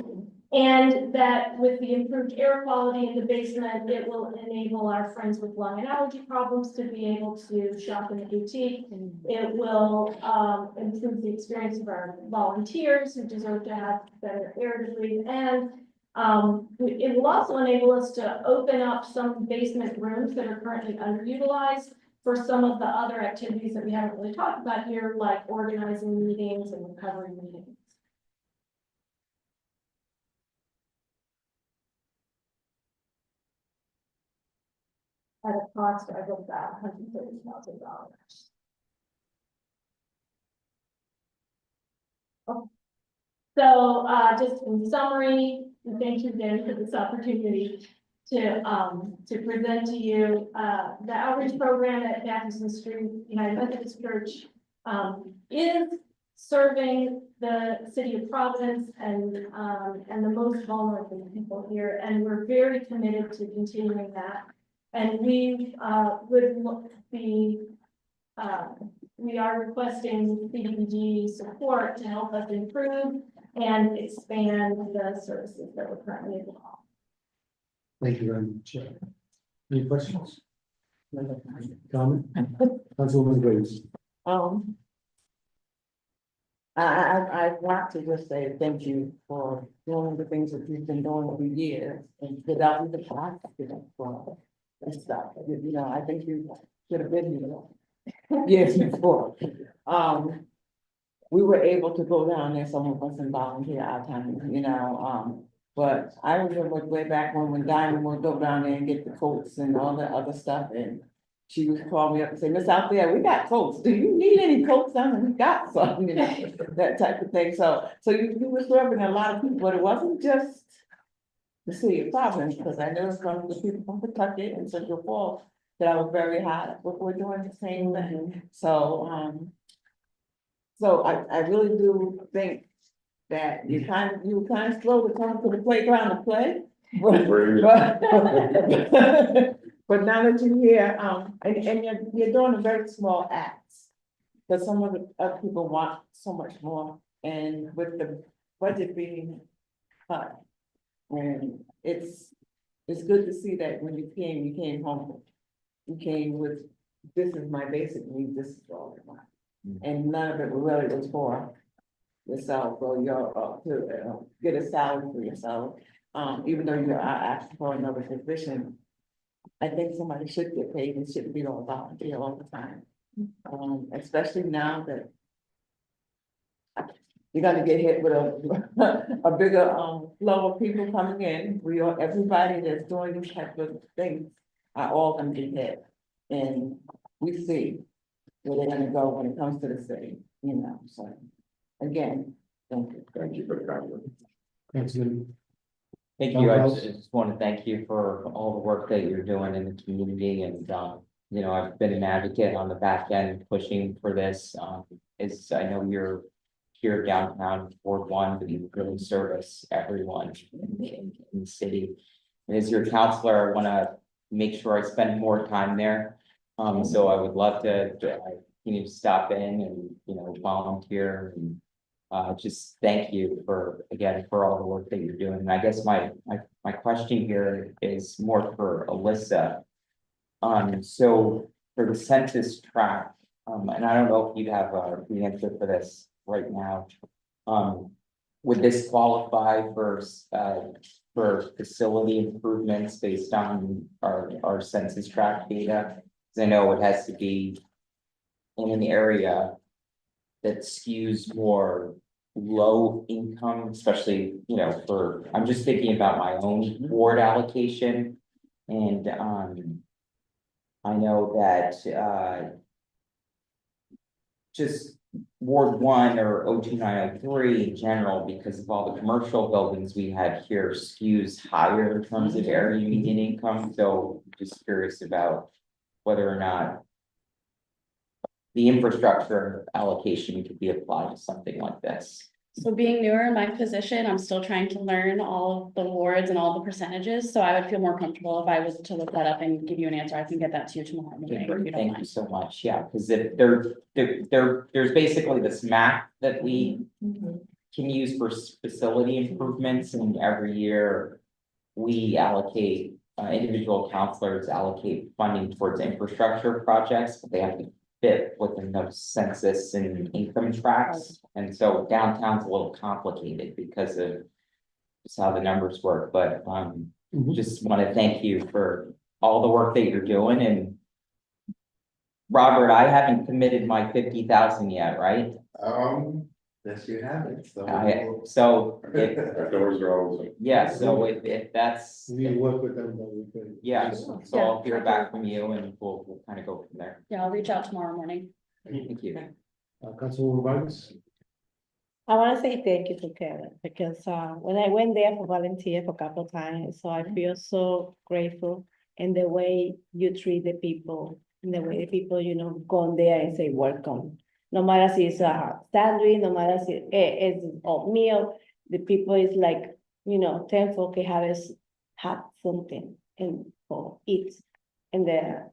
And that with the improved air quality in the basement, it will enable our friends with lung and allergy problems to be able to shop in the boutique. It will improve the experience of our volunteers who deserve to have better air to breathe. And it will also enable us to open up some basement rooms that are currently underutilized for some of the other activities that we haven't really talked about here, like organizing meetings and recovery meetings. At a cost of about $130,000. So, just in summary, thank you again for this opportunity to present to you, the outreach program at Jefferson Street United Methodist Church, is serving the city of Providence and the most vulnerable people here, and we're very committed to continuing that. And we we are requesting CDBG support to help us improve and expand the services that we're currently able to offer. Thank you very much. Any questions? Comment? Councilwoman Graves. I want to just say thank you for doing the things that you've been doing over years and without the past, for and stuff. You know, I think you should have been here years before. We were able to go down there, some of us, and volunteer our time, you know, but I remember way back when Diamond would go down there and get the coats and all the other stuff, and she would call me up and say, Miss Out There, we got coats. Do you need any coats? We got some, you know, that type of thing. So you were serving a lot of people, but it wasn't just the city of Providence, because I know from the people from Kentucky and Central Falls that I was very high, but we're doing the same thing. So, I really do think that you were kind of slow to come to the playground to play. But now that you're here, and you're doing a very small acts, because some of the other people want so much more, and with the budget being cut, and it's good to see that when you came home. You came with, this is my basic need, this is all I want. And none of it really was for yourself or your, to get a salary for yourself. Even though you are asking for another position, I think somebody should get paid and shouldn't be on volunteer all the time. Especially now that you're gonna get hit with a bigger flow of people coming in. Everybody that's doing these type of things are all gonna get hit. And we see where they're gonna go when it comes to the city, you know, so again, thank you. Thank you for the compliment. Thanks, Lynn. Thank you. I just want to thank you for all the work that you're doing in the community, and you know, I've been an advocate on the back end pushing for this. I know you're here downtown Ward 1, but you really service everyone in the city. And as your counselor, I want to make sure I spend more time there. So I would love to stop in and, you know, volunteer and just thank you for all the work that you're doing. And I guess my question here is more for Alyssa. So for the census tract, and I don't know if you have the answer for this right now. Would this qualify for for facility improvements based on our census tract data. 'Cause I know it has to be in an area that skews more low income, especially, you know, for, I'm just thinking about my own ward allocation. And, I know that, just Ward 1 or 02903 in general, because of all the commercial buildings we had here skews higher in terms of area median income, so just curious about whether or not the infrastructure allocation could be applied to something like this. So being newer in my position, I'm still trying to learn all of the wards and all the percentages, so I would feel more comfortable if I was to look that up and give you an answer. I can get that to you tomorrow morning, if you don't Thank you mind. so much, yeah, because if there's basically this map that we can use for facility improvements, and every year we allocate, individual counselors allocate funding towards infrastructure projects, but they have to fit within those census and income tracks. And so downtown's a little complicated because of just how the numbers work, but, just want to thank you for all the work that you're doing. And Robert, I haven't committed my 50,000 yet, right? Yes, you have it, so. So if, Our doors are always. yeah, so if that's, We work with them, but we could. yeah, so I'll hear back from you and we'll kind of go from there. Yeah, I'll reach out tomorrow morning. Thank you. Councilwoman Vargas? I want to say thank you to Kevin because when I went there for volunteer for a couple of times, so I feel so grateful in the way you treat the people, and the way the people, you know, go in there and say welcome. No matter if it's a sandwich, no matter if it's oatmeal, the people is like, you know, thankful to have something and for eat in there.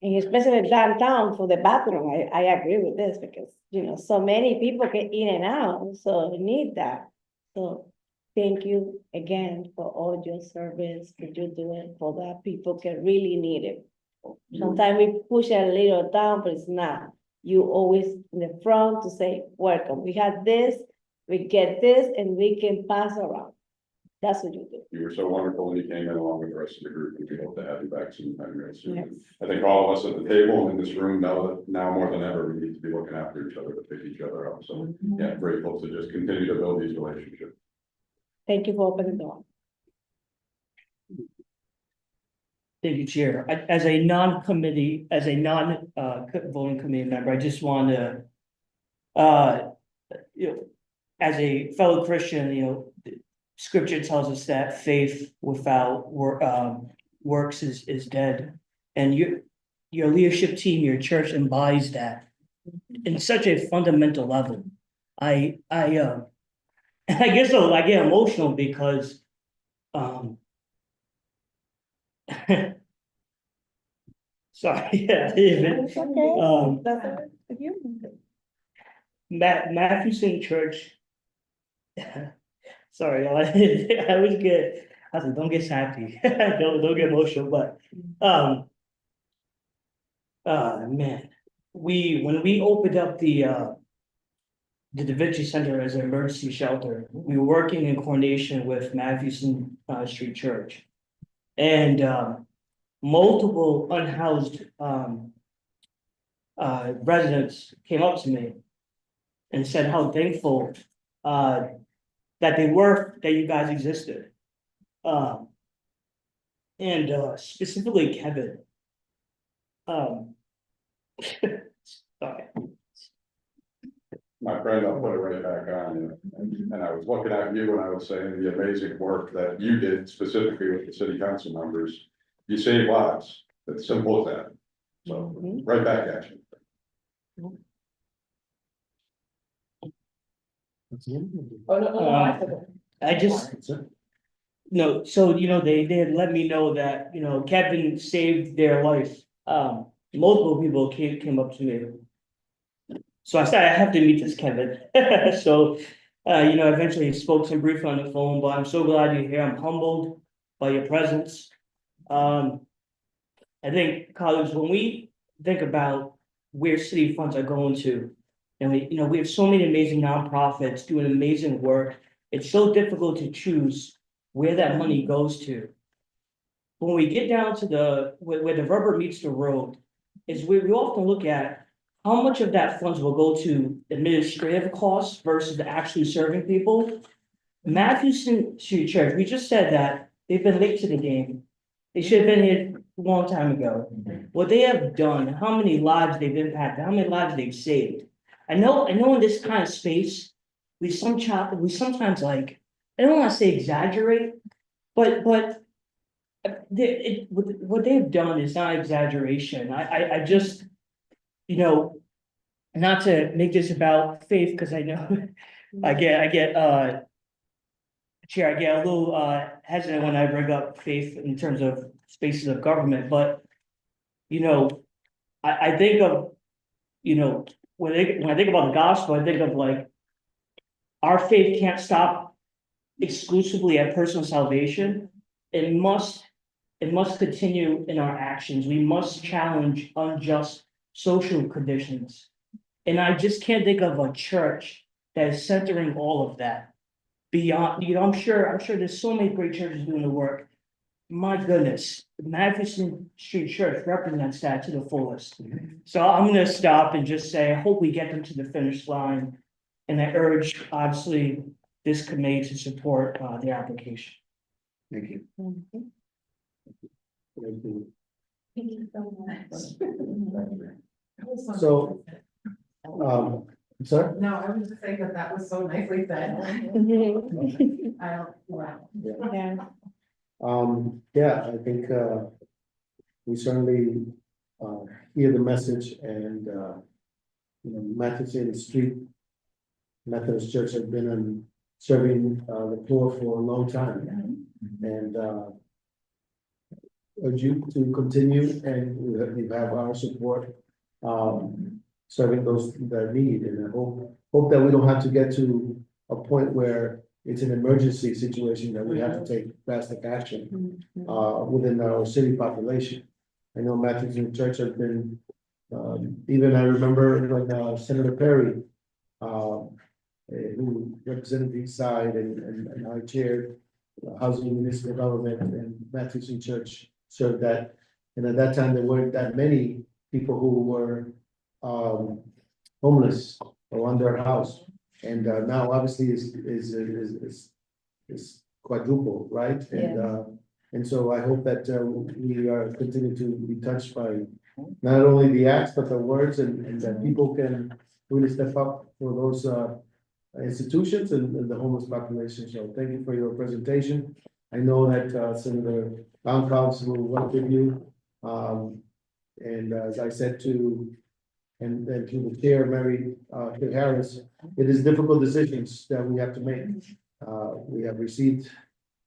And especially downtown for the bathroom, I agree with this because, you know, so many people get in and out, so we need that. So thank you again for all your service that you're doing for that people can really need it. Sometimes we push it a little down, but it's not. You always in the front to say, welcome, we had this, we get this, and we can pass around. That's what you do. You were so wonderful when you came in along with the rest of the group, and we hope to have you back sometime real soon. Yes. I think all of us at the table and in this room know that now more than ever, we need to be looking after each other to pick each other up. So, yeah, grateful to just continue to build these relationships. Thank you for opening the door. Thank you, Chair. As a non-voting committee member, I just want to, you know, as a fellow Christian, you know, Scripture tells us that faith without works is dead. And your leadership team, your church embodies that in such a fundamental level. I guess so, I get emotional because sorry, yeah. It's okay. That's Matthewson Church. Sorry, I was like, don't get sappy, don't get emotional, but, man, when we opened up the Da Vinci Center as an emergency shelter, we were working in coordination with Matthewson Street Church. And, multiple unhoused, residents came up to me and said how thankful, that they were, that you guys existed. And specifically Kevin. Sorry. My friend, I'll put it right back on, and I was looking at you when I was saying the amazing work that you did specifically with the city council members. You save lives, it's simple as that. So, right back at you. Oh, no, I just, no, so, you know, they had let me know that, you know, Kevin saved their life. Multiple people came up to me. So I said, I have to meet this Kevin. So, you know, eventually spoke to him briefly on the phone, but I'm so glad you're here. I'm humbled by your presence. I think, colleagues, when we think about where city funds are going to, and we have so many amazing nonprofits doing amazing work. It's so difficult to choose where that money goes to. When we get down to where the rubber meets the road, is we often look at how much of that funds will go to administrative costs versus actually serving people. Matthewson Street Church, we just said that they've been late to the game. They should have been here a long time ago. What they have done, how many lives they've impacted, how many lives they've saved. I know in this kind of space, we sometimes like, I don't wanna say exaggerate, but what they've done is not exaggeration. I just, you know, not to make this about faith, because I know I get Chair, I get a little hesitant when I bring up faith in terms of spaces of government, but you know, I think of, you know, when I think about the gospel, I think of like our faith can't stop exclusively at personal salvation. It must continue in our actions. We must challenge unjust social conditions. And I just can't think of a church that is centering all of that. Beyond, you know, I'm sure there's so many great churches doing the work. My goodness, the Matthewson Street Church represents that to the fullest. So I'm gonna stop and just say, I hope we get them to the finish line. And I urge, obviously, this committee to support the application. Thank you. Thank you. Thank you so much. So, sorry? No, I was just saying that was so nicely said. I don't, wow. Yeah. Yeah, I think, we certainly, hear the message and, you know, Matthewson Street Methodist Church has been serving, the poor for a long time. And, urge you to continue and you have our support, serving those that need. And I hope that we don't have to get to a point where it's an emergency situation that we have to take drastic action within our city population. I know Matthewson Church has been, even I remember when Senator Perry, who represented the East Side and I chaired Housing and Municipal Government, and Matthewson Church served that. And at that time, there weren't that many people who were homeless or under a house. And now obviously is quadruple, right? And so I hope that we are continuing to be touched by not only the acts, but the words, and that people can really step up for those institutions and the homeless population. So thank you for your presentation. I know that Senator Baumkaus will work with you. And as I said and to the chair, Mary Harris, it is difficult decisions that we have to make. We have received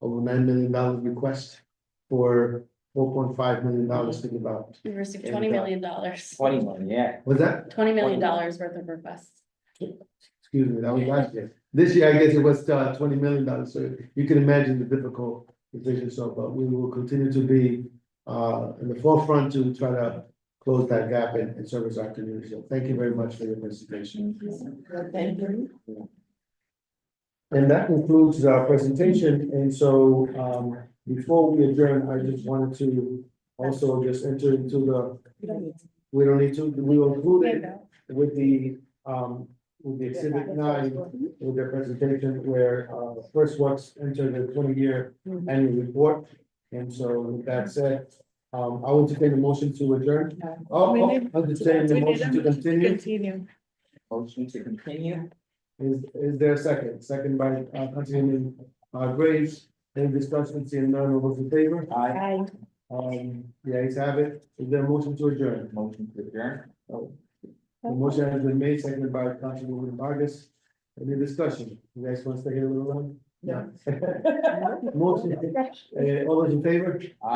over $9 million request for $4.5 million to give out. We received And, $20 million. 21, yeah. Was that? $20 million worth of requests. Excuse me, that was last year. This year, I guess it was $20 million, so you can imagine the difficult decision. So, but we will continue to be in the forefront to try to close that gap and service our community. So thank you very much for your presentation. Thank you. And that concludes our presentation. And so before we adjourn, I just wanted to also just enter into we don't need to, we will include it with the exhibit 9 with the presentation where First Works entered the 20-year annual report. And so with that said, I will take a motion to adjourn. I'll entertain the motion to continue. Motion to continue. Is there a second? Second by Councilman Graves. Any discussion? Seeing none, all those in favor? Aye. The ayes have it. Is there a motion to adjourn? Motion to adjourn. The motion has been made, seconded by Councilwoman Vargas. Any discussion? You guys want to stay here a little longer? Yeah. Motion, all those in favor? Aye.